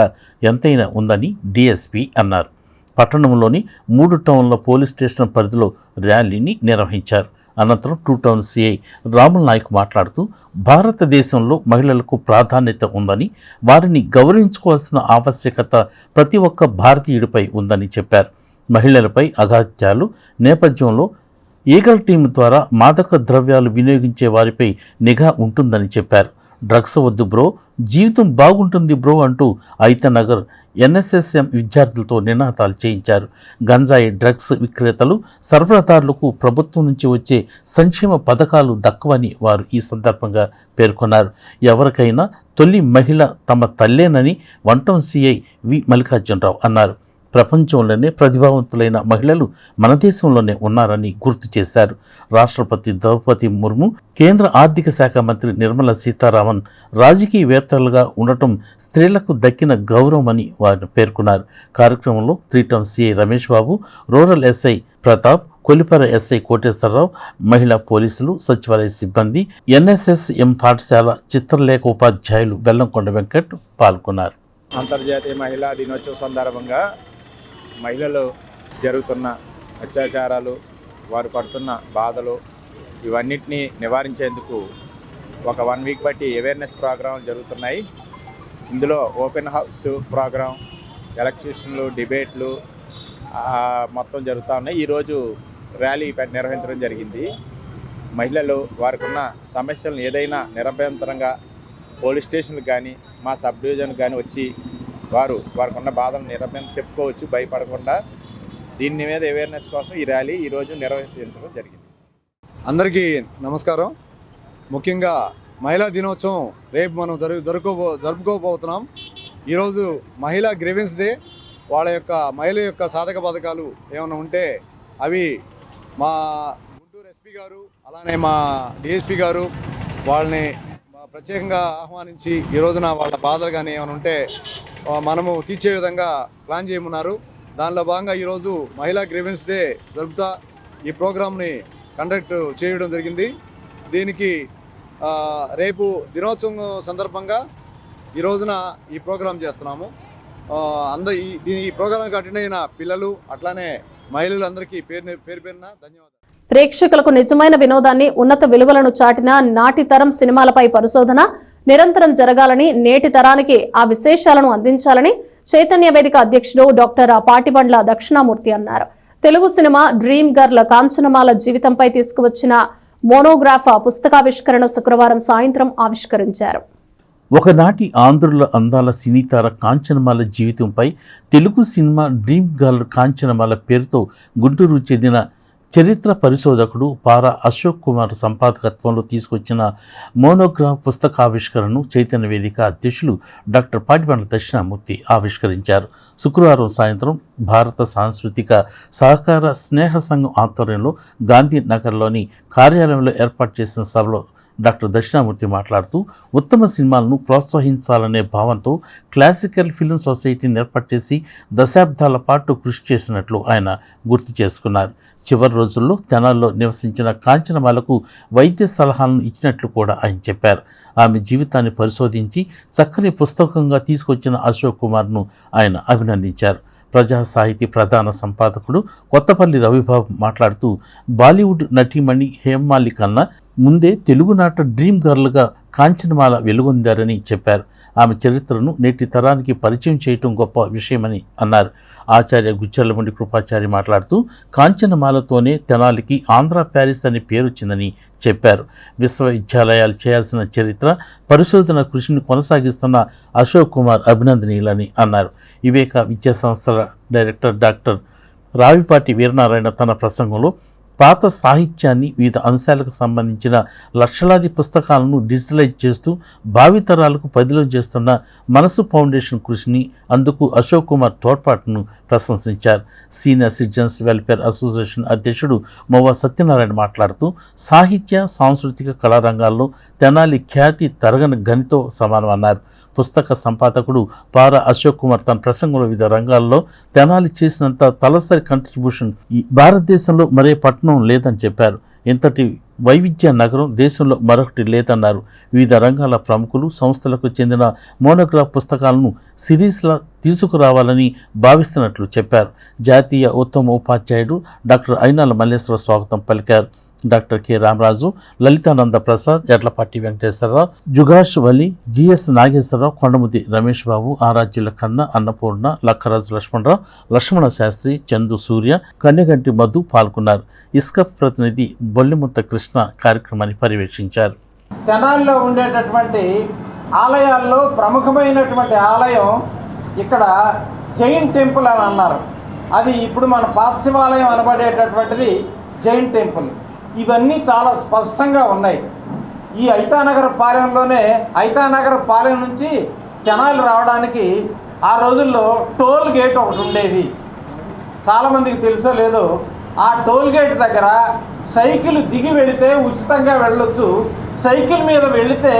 ఎంతైనా ఉందని డీఎస్పీ అన్నారు. పట్టణంలోని 3 టౌన్ల పోలీస్ స్టేషన్ పరిధిలో ర్యాలీని నిర్వహించారు. అనంతరం 2 టౌన్ సిఐ రాముల్ నాయక్ మాట్లాడుతూ భారతదేశంలో మహిళలకు ప్రాధాన్యత ఉందని, వారిని గౌరవించుకోవాల్సిన ఆవశ్యకత ప్రతి ఒక్క భారతీయుడిపై ఉందని చెప్పారు. మహిళలపై అఘాత్యాలు నేపథ్యంలో ఈగల్ టీం ద్వారా మాదక ద్రవ్యాలు వినియోగించే వారిపై నిఘా ఉంటుందని చెప్పారు. డ్రగ్స్ వద్దు బ్రో, జీవితం బాగుంటుంది బ్రో అంటూ ఐతనగర్ ఎన్ఎస్ఎస్ఎం విద్యార్థులతో నినాదాలు చేయించారు. గంజాయి డ్రగ్స్ విక్రేతలు, సరఫరాదారులకు ప్రభుత్వం నుంచి వచ్చే సంక్షేమ పథకాలు దక్కవని వారు ఈ సందర్భంగా పేర్కొన్నారు. ఎవరికైనా తొలి మహిళ తమ తల్లేనని 1 టౌన్ సిఐ వి మల్లికార్జునరావు అన్నారు. ప్రపంచంలోనే ప్రతిభావంతులైన మహిళలు మన దేశంలోనే ఉన్నారని గుర్తు చేశారు. రాష్ట్రపతి ద్రౌపది ముర్ము, కేంద్ర ఆర్థిక శాఖ మంత్రి నిర్మలా సీతారామన్ రాజకీయవేత్తలుగా ఉండటం స్త్రీలకు దక్కిన గౌరవమని వారు పేర్కొన్నారు. కార్యక్రమంలో 3 town CI Ramesh Babu, rural SI Pratap, Kolipara SI Koteswararao, మహిళా పోలీసులు, సచివాలయ సిబ్బంది, ఎన్ఎస్ఎస్ఎం పాఠశాల చిత్రలేఖ ఉపాధ్యాయులు బెల్లంకొండ వెంకట్ పాల్గొన్నారు. అంతర్జాతీయ మహిళా దినోత్సవం సందర్భంగా మహిళలు జరుగుతున్న అత్యాచారాలు, వారు పడుతున్న బాధలు, ఇవన్నిటినీ నివారించేందుకు ఒక 1 వీక్ బట్టి అవేర్నెస్ ప్రోగ్రాంలు జరుగుతున్నాయి. ఇందులో ఓపెన్ హౌస్ ప్రోగ్రాం, ఎలక్ట్రిషన్లు, డిబేట్లు మొత్తం జరుగుతూ ఉన్నాయి. ఈరోజు ర్యాలీ నిర్వహించడం జరిగింది. మహిళలు వారికి ఉన్న సమస్యలను ఏదైనా నిరభ్యంతరంగా పోలీస్ స్టేషన్లకు కానీ మా సబ్ డివిజన్కి కానీ వచ్చి వారికి ఉన్న బాధను నిరభ్యంతరం చెప్పుకోవచ్చు భయపడకుండా. దీని మీద అవేర్నెస్ కోసం ఈ ర్యాలీ ఈరోజు నిర్వహించడం జరిగింది. అందరికీ నమస్కారం. ముఖ్యంగా మహిళా దినోత్సవం రేపు మనం జరుపుకోబోతున్నాం. ఈరోజు మహిళా గ్రీవెన్స్ డే. వాళ్ళ యొక్క మహిళ యొక్క సాధక పథకాలు ఏమైనా ఉంటే అవి మా గుంటూరు ఎస్పీ గారు, అలానే మా డిఎస్పీ గారు వాళ్ళని ప్రత్యేకంగా ఆహ్వానించి ఈ రోజున వాళ్ళ బాధలు కానీ ఏమైనా ఉంటే మనము తీర్చే విధంగా ప్లాన్ చేయమన్నారు. దానిలో భాగంగా ఈరోజు మహిళా గ్రీవెన్స్ డే జరుపుతా ఈ ప్రోగ్రామ్ని కండక్ట్ చేయడం జరిగింది. దీనికి రేపు దినోత్సవం సందర్భంగా ఈ రోజున ఈ ప్రోగ్రాం చేస్తున్నాము. ఈ ప్రోగ్రాంకి అటెండ్ అయిన పిల్లలు అట్లానే మహిళలందరికీ పేరున ధన్యవాదాలు. ప్రేక్షకులకు నిజమైన వినోదాన్ని, ఉన్నత విలువలను చాటిన నాటి తరం సినిమాలపై పరిశోధన నిరంతరం జరగాలని, నేటి తరానికి ఆ విశేషాలను అందించాలని చైతన్య వేదిక అధ్యక్షుడు డాక్టర్ పాటిబండ్ల దక్షిణామూర్తి అన్నారు. Telugu cinema dream girl Kanchanamala జీవితంపై తీసుకువచ్చిన మోనోగ్రాఫ్ పుస్తకావిష్కరణ శుక్రవారం సాయంత్రం ఆవిష్కరించారు. ఒకనాటి ఆంధ్రుల అందాల సినీతార కాంచనమాల జీవితంపై Telugu cinema dream girl Kanchanamala పేరుతో గుంటూరు చెందిన చరిత్ర పరిశోధకుడు పారా అశోక్ కుమార్ సంపాదకత్వంలో తీసుకొచ్చిన మోనోగ్రాఫ్ పుస్తకావిష్కరణను చైతన్య వేదిక అధ్యక్షులు డాక్టర్ పాటిబండ్ల దక్షిణామూర్తి ఆవిష్కరించారు. శుక్రవారం సాయంత్రం భారత సాంస్కృతిక సహకార స్నేహ సంఘం ఆధ్వర్యంలో గాంధీ నగర్లోని కార్యాలయంలో ఏర్పాటు చేసిన సభలో డాక్టర్ దక్షిణామూర్తి మాట్లాడుతూ ఉత్తమ సినిమాలను ప్రోత్సహించాలనే భావంతో క్లాసికల్ ఫిల్మ్ సొసైటీని ఏర్పాటు చేసి దశాబ్దాల పాటు కృషి చేసినట్లు ఆయన గుర్తు చేసుకున్నారు. చివరి రోజుల్లో తెనాల్లో నివసించిన కాంచనమాలకు వైద్య సలహాలను ఇచ్చినట్లు కూడా ఆయన చెప్పారు. ఆమె జీవితాన్ని పరిశోధించి చక్కని పుస్తకంగా తీసుకొచ్చిన అశోక్ కుమార్ను ఆయన అభినందించారు. ప్రజా సాహితీ ప్రధాన సంపాదకుడు కొత్తపల్లి రవిబాబు మాట్లాడుతూ బాలీవుడ్ నటీమణి హేమాలి కన్నా ముందే తెలుగునాట డ్రీమ్ గర్ల్గా కాంచనమాల వెలుగొందారని చెప్పారు. ఆమె చరిత్రను నేటి తరానికి పరిచయం చేయటం గొప్ప విషయమని అన్నారు. ఆచార్య గుజ్జర్లమండి కృపాచారి మాట్లాడుతూ కాంచనమాలతోనే తెనాలికి ఆంధ్ర ప్యారిస్ అనే పేరొచ్చిందని చెప్పారు. విశ్వవిద్యాలయాలు చేయాల్సిన చరిత్ర పరిశోధన కృషిని కొనసాగిస్తున్న అశోక్ కుమార్ అభినందనీయులని అన్నారు. వివేక విద్యా సంస్థల డైరెక్టర్ డాక్టర్ రావిపాటి వీరనారాయణ తన ప్రసంగంలో పాత సాహిత్యాన్ని వివిధ అంశాలకు సంబంధించిన లక్షలాది పుస్తకాలను డిజిటలైజ్ చేస్తూ భావితరాలకు పదిలం చేస్తున్న మనసు ఫౌండేషన్ కృషిని అందుకు అశోక్ కుమార్ తోడ్పాటును ప్రశంసించారు. సీనియర్ సిటిజన్స్ వెల్ఫేర్ అసోసియేషన్ అధ్యక్షుడు మొవ్వ సత్యనారాయణ మాట్లాడుతూ సాహిత్య సాంస్కృతిక కళారంగాల్లో తెనాలి ఖ్యాతి తరగని గనితో సమానమన్నారు. పుస్తక సంపాదకుడు పారా అశోక్ కుమార్ తన ప్రసంగంలో వివిధ రంగాల్లో తెనాలి చేసినంత తలసరి కంట్రిబ్యూషన్ ఈ భారతదేశంలో మరే పట్టణం లేదని చెప్పారు. ఇంతటి వైవిధ్య నగరం దేశంలో మరొకటి లేదన్నారు. వివిధ రంగాల ప్రముఖులు సంస్థలకు చెందిన మోనోగ్రాఫ్ పుస్తకాలను సిరీస్లా తీసుకురావాలని భావిస్తున్నట్లు చెప్పారు. జాతీయ ఉత్తమ ఉపాధ్యాయుడు డాక్టర్ అయినాల మల్లేశ్వర స్వాగతం పలికారు. డాక్టర్ కె రామరాజు, లలితానంద ప్రసాద్, ఎడ్లపాటి వెంకటేశ్వరరావు, జుగాష్ వలి, జిఎస్ నాగేశ్వరరావు, కొండముది రమేష్ బాబు, ఆరాధ్యుల కన్న, అన్నపూర్ణ, లక్కరాజు లక్ష్మణరావు, లక్ష్మణ శాస్త్రి, చందు సూర్య, కన్యగంటి మధు పాల్గొన్నారు. ఇస్కప్ ప్రతినిధి బొల్లిముత్త కృష్ణ కార్యక్రమాన్ని పర్యవేక్షించారు. తెనాలిలో ఉండేటటువంటి ఆలయాల్లో ప్రముఖమైనటువంటి ఆలయం ఇక్కడ జైన్ టెంపుల్ అని అన్నారు. అది ఇప్పుడు మన పాత శివాలయం అనబడేటటువంటిది జైన్ టెంపుల్. ఇవన్నీ చాలా స్పష్టంగా ఉన్నాయి. ఈ ఐతానగర పాలెంలోనే ఐతానగర పాలెం నుంచి తెనాలి రావడానికి ఆ రోజుల్లో టోల్ గేట్ ఒకటి ఉండేది. చాలామందికి తెలుసో లేదో, ఆ టోల్ గేట్ దగ్గర సైకిల్ దిగి వెళితే ఉచితంగా వెళ్ళొచ్చు, సైకిల్ మీద వెళితే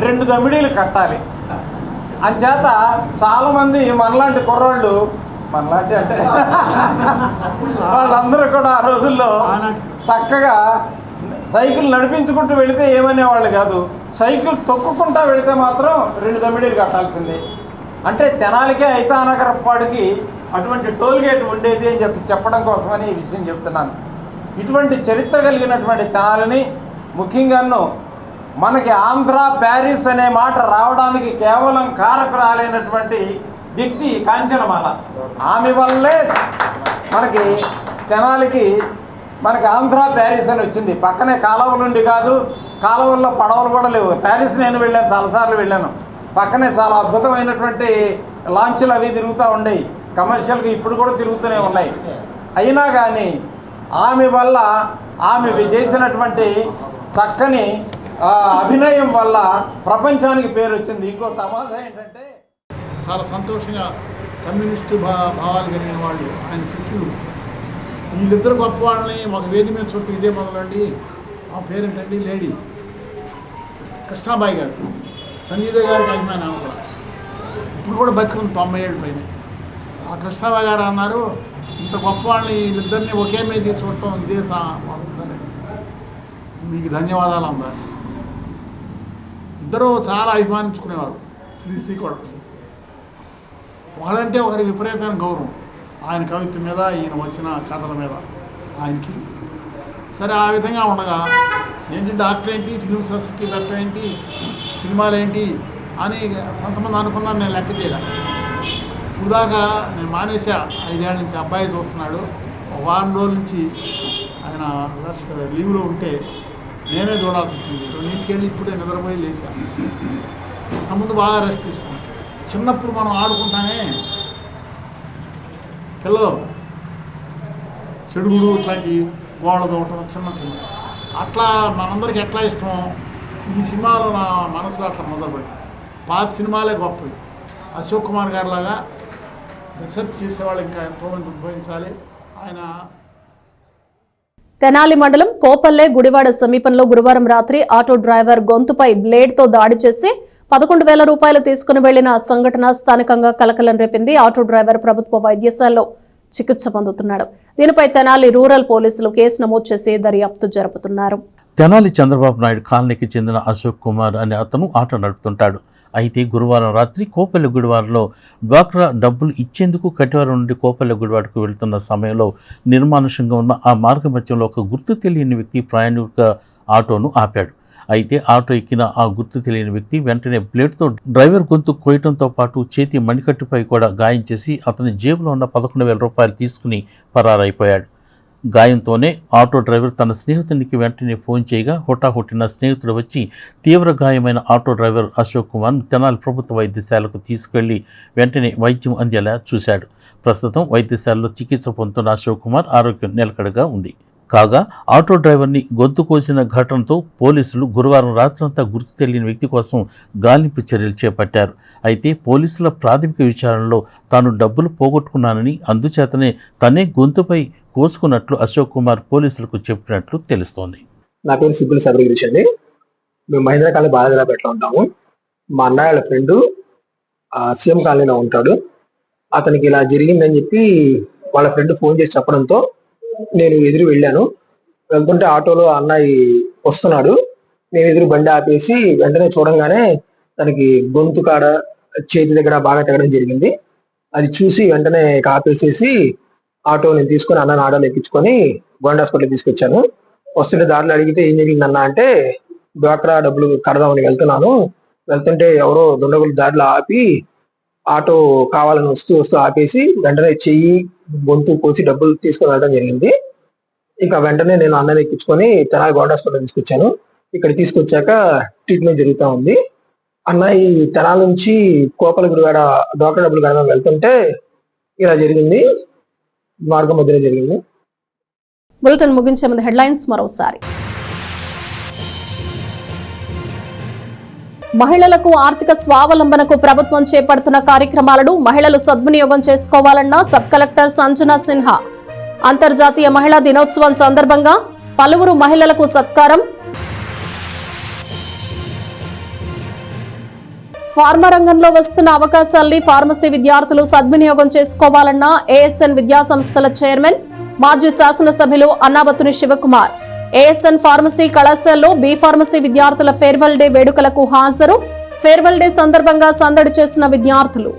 2 దమిడీలు కట్టాలి. అంచేత చాలామంది మనలాంటి కుర్రాళ్ళు, మనలాంటి అంటే వాళ్ళందరూ కూడా ఆ రోజుల్లో చక్కగా సైకిల్ నడిపించుకుంటూ వెళితే ఏమనేవాళ్ళు కాదు, సైకిల్ తొక్కుకుంటూ వెళితే మాత్రం 2 దమిడీలు కట్టాల్సిందే. అంటే తెనాలికే ఐతానగరపాడికి అటువంటి టోల్ గేట్ ఉండేది అని చెప్పడం కోసమని ఈ విషయం చెప్తున్నాను. ఇటువంటి చరిత్ర కలిగినటువంటి తెనాలిని ముఖ్యంగాను మనకి ఆంధ్ర ప్యారిస్ అనే మాట రావడానికి కేవలం కారకురాలైనటువంటి వ్యక్తి కాంచనమాల. ఆమె వల్లే మనకి తెనాలికి మనకి ఆంధ్ర ప్యారిస్ అని వచ్చింది. పక్కనే కాలువలుండి కాదు, కాలువల్లో పడవలు కూడా లేవు. ప్యారిస్ నేను వెళ్ళాను, చాలాసార్లు వెళ్ళాను. పక్కనే చాలా అద్భుతమైనటువంటి లాంచ్లు అవి తిరుగుతూ ఉండేవి, కమర్షియల్గా ఇప్పుడు కూడా తిరుగుతూనే ఉన్నాయి. అయినా కానీ ఆమె వల్ల, ఆమె చేసినటువంటి చక్కని అభినయం వల్ల ప్రపంచానికి పేరు వచ్చింది. ఇంకో తమాషా ఏంటంటే చాలా సంతోషంగా కమ్యూనిస్టు భావాలు కలిగిన వాళ్ళు ఆయన శిష్యులు, వీళ్ళిద్దరు గొప్ప వాళ్ళని ఒక వేది మీద చుట్టూ ఇదే మొదలండి. ఆ పేరేంటండి, లేడీ కృష్ణాబాయి గారు, సంగీత గారికి అభిమానం. ఆమె కూడా ఇప్పుడు కూడా బతికుంది 90 ఏళ్ళ పైన. ఆ కృష్ణాబాయి గారు అన్నారు, ఇంత గొప్ప వాళ్ళని వీళ్ళిద్దరిని ఒకే మీద చూడటం ఇదే మొదటిసారి, మీకు ధన్యవాదాలు అన్నారు. ఇద్దరు చాలా అభిమానించుకునేవారు శ్రీ కూడా. వాళ్ళంటే ఒకరి విపరీతమైన గౌరవం, ఆయన కవిత్వం మీద, ఈయన వచ్చిన కథల మీద ఆయనకి. సరే, ఆ విధంగా ఉండగా ఏంటి డాక్టర్ ఏంటి, ఫిల్మ్ సొసైటీ డాక్టర్ ఏంటి, సినిమాలు ఏంటి అని కొంతమంది అనుకున్నాను. నేను లెక్క చేయలే. ఇప్పుడు దాకా నేను మానేసా. 5 ఏళ్ళ నుంచి అబ్బాయి చూస్తున్నాడు. 1 వారం రోజుల నుంచి ఆయన లీవ్లో ఉంటే నేనే చూడాల్సి వచ్చింది. 2 వెళ్ళి ఇప్పుడే నిద్రపోయి లేచాను. అంతకుముందు బాగా రెస్ట్ తీసుకుంటాను. చిన్నప్పుడు మనం ఆడుకుంటానే పిల్లలు చెడుగుడు ఇట్లాంటి వాళ్ళది ఒకటి చిన్న అట్లా మనందరికి ఎట్లా ఇష్టమో ఈ సినిమాలో నా మనసులో అట్లా మొదలుపెట్టి పాత సినిమాలే గొప్పవి. అశోక్ కుమార్ గారి లాగా రీసెర్చ్ చేసేవాళ్ళు ఇంకా ఎంతోమంది ఉద్భవించాలి. ఆయన తెనాలి మండలం కోపల్లె గుడివాడ సమీపంలో గురువారం రాత్రి ఆటో డ్రైవర్ గొంతుపై బ్లేడ్తో దాడి చేసి 11,000 రూపాయలు తీసుకుని వెళ్లిన సంఘటన స్థానికంగా కలకలం రేపింది. ఆటో డ్రైవర్ ప్రభుత్వ వైద్యశాలలో చికిత్స పొందుతున్నాడు. దీనిపై తెనాలి రూరల్ పోలీసులు కేసు నమోదు చేసి దర్యాప్తు జరుపుతున్నారు. తెనాలి చంద్రబాబు నాయుడు కాలనీకి చెందిన అశోక్ కుమార్ అనే అతను ఆటో నడుపుతుంటాడు. అయితే గురువారం రాత్రి కోపల్లె గుడివాడలో డ్వాక్రా డబ్బులు ఇచ్చేందుకు కటివారం నుండి కోపల్లె గుడివాడకు వెళ్తున్న సమయంలో నిర్మానుషంగా ఉన్న ఆ మార్గ మధ్యంలో ఒక గుర్తు తెలియని వ్యక్తి ప్రయాణికుడిగా ఆటోను ఆపాడు. అయితే ఆటో ఎక్కిన ఆ గుర్తు తెలియని వ్యక్తి వెంటనే బ్లేడ్తో డ్రైవర్ గొంతు కోయటంతో పాటు చేతి మణికట్టుపై కూడా గాయం చేసి అతని జేబులో ఉన్న 11,000 రూపాయలు తీసుకుని పరారైపోయాడు. గాయంతోనే ఆటో డ్రైవర్ తన స్నేహితునికి వెంటనే ఫోన్ చేయగా హుటాహుటిన స్నేహితుడు వచ్చి తీవ్ర గాయమైన ఆటో డ్రైవర్ అశోక్ కుమార్ను తెనాలి ప్రభుత్వ వైద్యశాలకు తీసుకెళ్లి వెంటనే వైద్యం అందేలా చూశాడు. ప్రస్తుతం వైద్యశాలలో చికిత్స పొందుతున్న అశోక్ కుమార్ ఆరోగ్యం నిలకడగా ఉంది. కాగా ఆటో డ్రైవర్ని గొంతు కోసిన ఘటనతో పోలీసులు గురువారం రాత్రంతా గుర్తు తెలియని వ్యక్తి కోసం గాలింపు చర్యలు చేపట్టారు. అయితే పోలీసుల ప్రాథమిక విచారణలో తాను డబ్బులు పోగొట్టుకున్నానని అందుచేతనే తనే గొంతుపై కోసుకున్నట్లు అశోక్ కుమార్ పోలీసులకు చెప్పినట్లు తెలుస్తోంది. నా పేరు సిబ్బుల్ సబరిగిరీష్ అండి. మేము మహేంద్ర కాలనీ బాలాజీరాపేటలో ఉంటాము. మా అన్నయ్య వాళ్ళ ఫ్రెండ్ సీఎం కాలనీలో ఉంటాడు. అతనికి ఇలా జరిగిందని చెప్పి వాళ్ళ ఫ్రెండ్ ఫోన్ చేసి చెప్పడంతో నేను ఎదురు వెళ్ళాను. వెళ్తుంటే ఆటోలో అన్నయ్య వస్తున్నాడు. నేను ఎదురు బండి ఆపేసి వెంటనే చూడంగానే తనకి గొంతు కాడ చేతి దగ్గర బాగా తెగడం జరిగింది. అది చూసి వెంటనే ఆపేసేసి ఆటో నేను తీసుకొని అన్న ఆటోలో ఎక్కించుకొని గవర్నమెంట్ హాస్పిటల్ తీసుకొచ్చాను. వస్తుంటే దారిలో అడిగితే ఏం జరిగిందన్న అంటే డ్వాక్రా డబ్బులు కడదామని వెళ్తుంటే ఎవరో దుండగులు దారిలో ఆపి ఆటో కావాలని వస్తూ ఆపేసి వెంటనే చెయ్యి గొంతు కోసి డబ్బులు తీసుకొని వెళ్ళడం జరిగింది. ఇక వెంటనే నేను అన్నని ఎక్కించుకొని తెనాలి గవర్నమెంట్ హాస్పిటల్ తీసుకొచ్చాను. ఇక్కడ తీసుకొచ్చాక ట్రీట్మెంట్ జరుగుతూ ఉంది. అన్నయ్య తెనాలి నుంచి కోపల గుడివాడ డ్వాక్రా డబ్బులు కడదాం వెళ్తుంటే ఇలా జరిగింది. మార్గం మధ్యలో జరిగింది. బులెటిన్ ముగించే ముందు హెడ్లైన్స్ మరోసారి. మహిళలకు ఆర్థిక స్వావలంబనకు ప్రభుత్వం చేపడుతున్న కార్యక్రమాలను మహిళలు సద్వినియోగం చేసుకోవాలన్న సబ్ కలెక్టర్ సంజనా సిన్హా. అంతర్జాతీయ మహిళా దినోత్సవం సందర్భంగా పలువురు మహిళలకు సత్కారం. ఫార్మా రంగంలో వస్తున్న అవకాశాల్ని ఫార్మసీ విద్యార్థులు సద్వినియోగం చేసుకోవాలన్న ఏఎస్ఎన్ విద్యాసంస్థల చైర్మన్ మాజీ శాసనసభ్యులు అన్నాబత్తుని శివకుమార్. ఏఎస్ఎన్ ఫార్మసీ కళాశాలలో బి ఫార్మసీ విద్యార్థుల ఫేర్వెల్ డే వేడుకలకు హాజరు. ఫేర్వెల్ డే సందర్భంగా సందడి చేసిన విద్యార్థులు.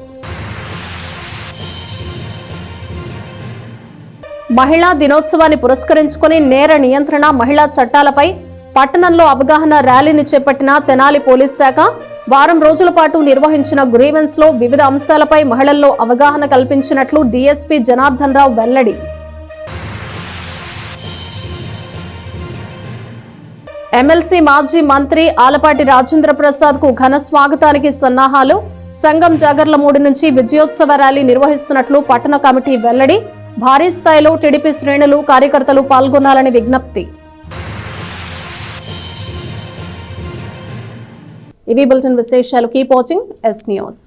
మహిళా దినోత్సవాన్ని పురస్కరించుకుని నేర నియంత్రణ మహిళా చట్టాలపై పట్టణంలో అవగాహన ర్యాలీని చేపట్టిన తెనాలి పోలీస్ శాఖ. వారం రోజుల పాటు నిర్వహించిన గ్రీవెన్స్ లో వివిధ అంశాలపై మహిళల్లో అవగాహన కల్పించినట్లు డీఎస్పీ జనార్దన్ రావు వెల్లడి. ఎమ్మెల్సీ మాజీ మంత్రి ఆలపాటి రాజేంద్ర ప్రసాద్ కు ఘన స్వాగతానికి సన్నాహాలు. సంఘం జాగర్లమూడి నుంచి విజయోత్సవ ర్యాలీ నిర్వహిస్తున్నట్లు పట్టణ కమిటీ వెల్లడి. భారీ స్థాయిలో టీడీపీ శ్రేణులు కార్యకర్తలు పాల్గొనాలని విజ్ఞప్తి. ఇవి బులెటిన్ విశేషాలు. Keep watching yes news.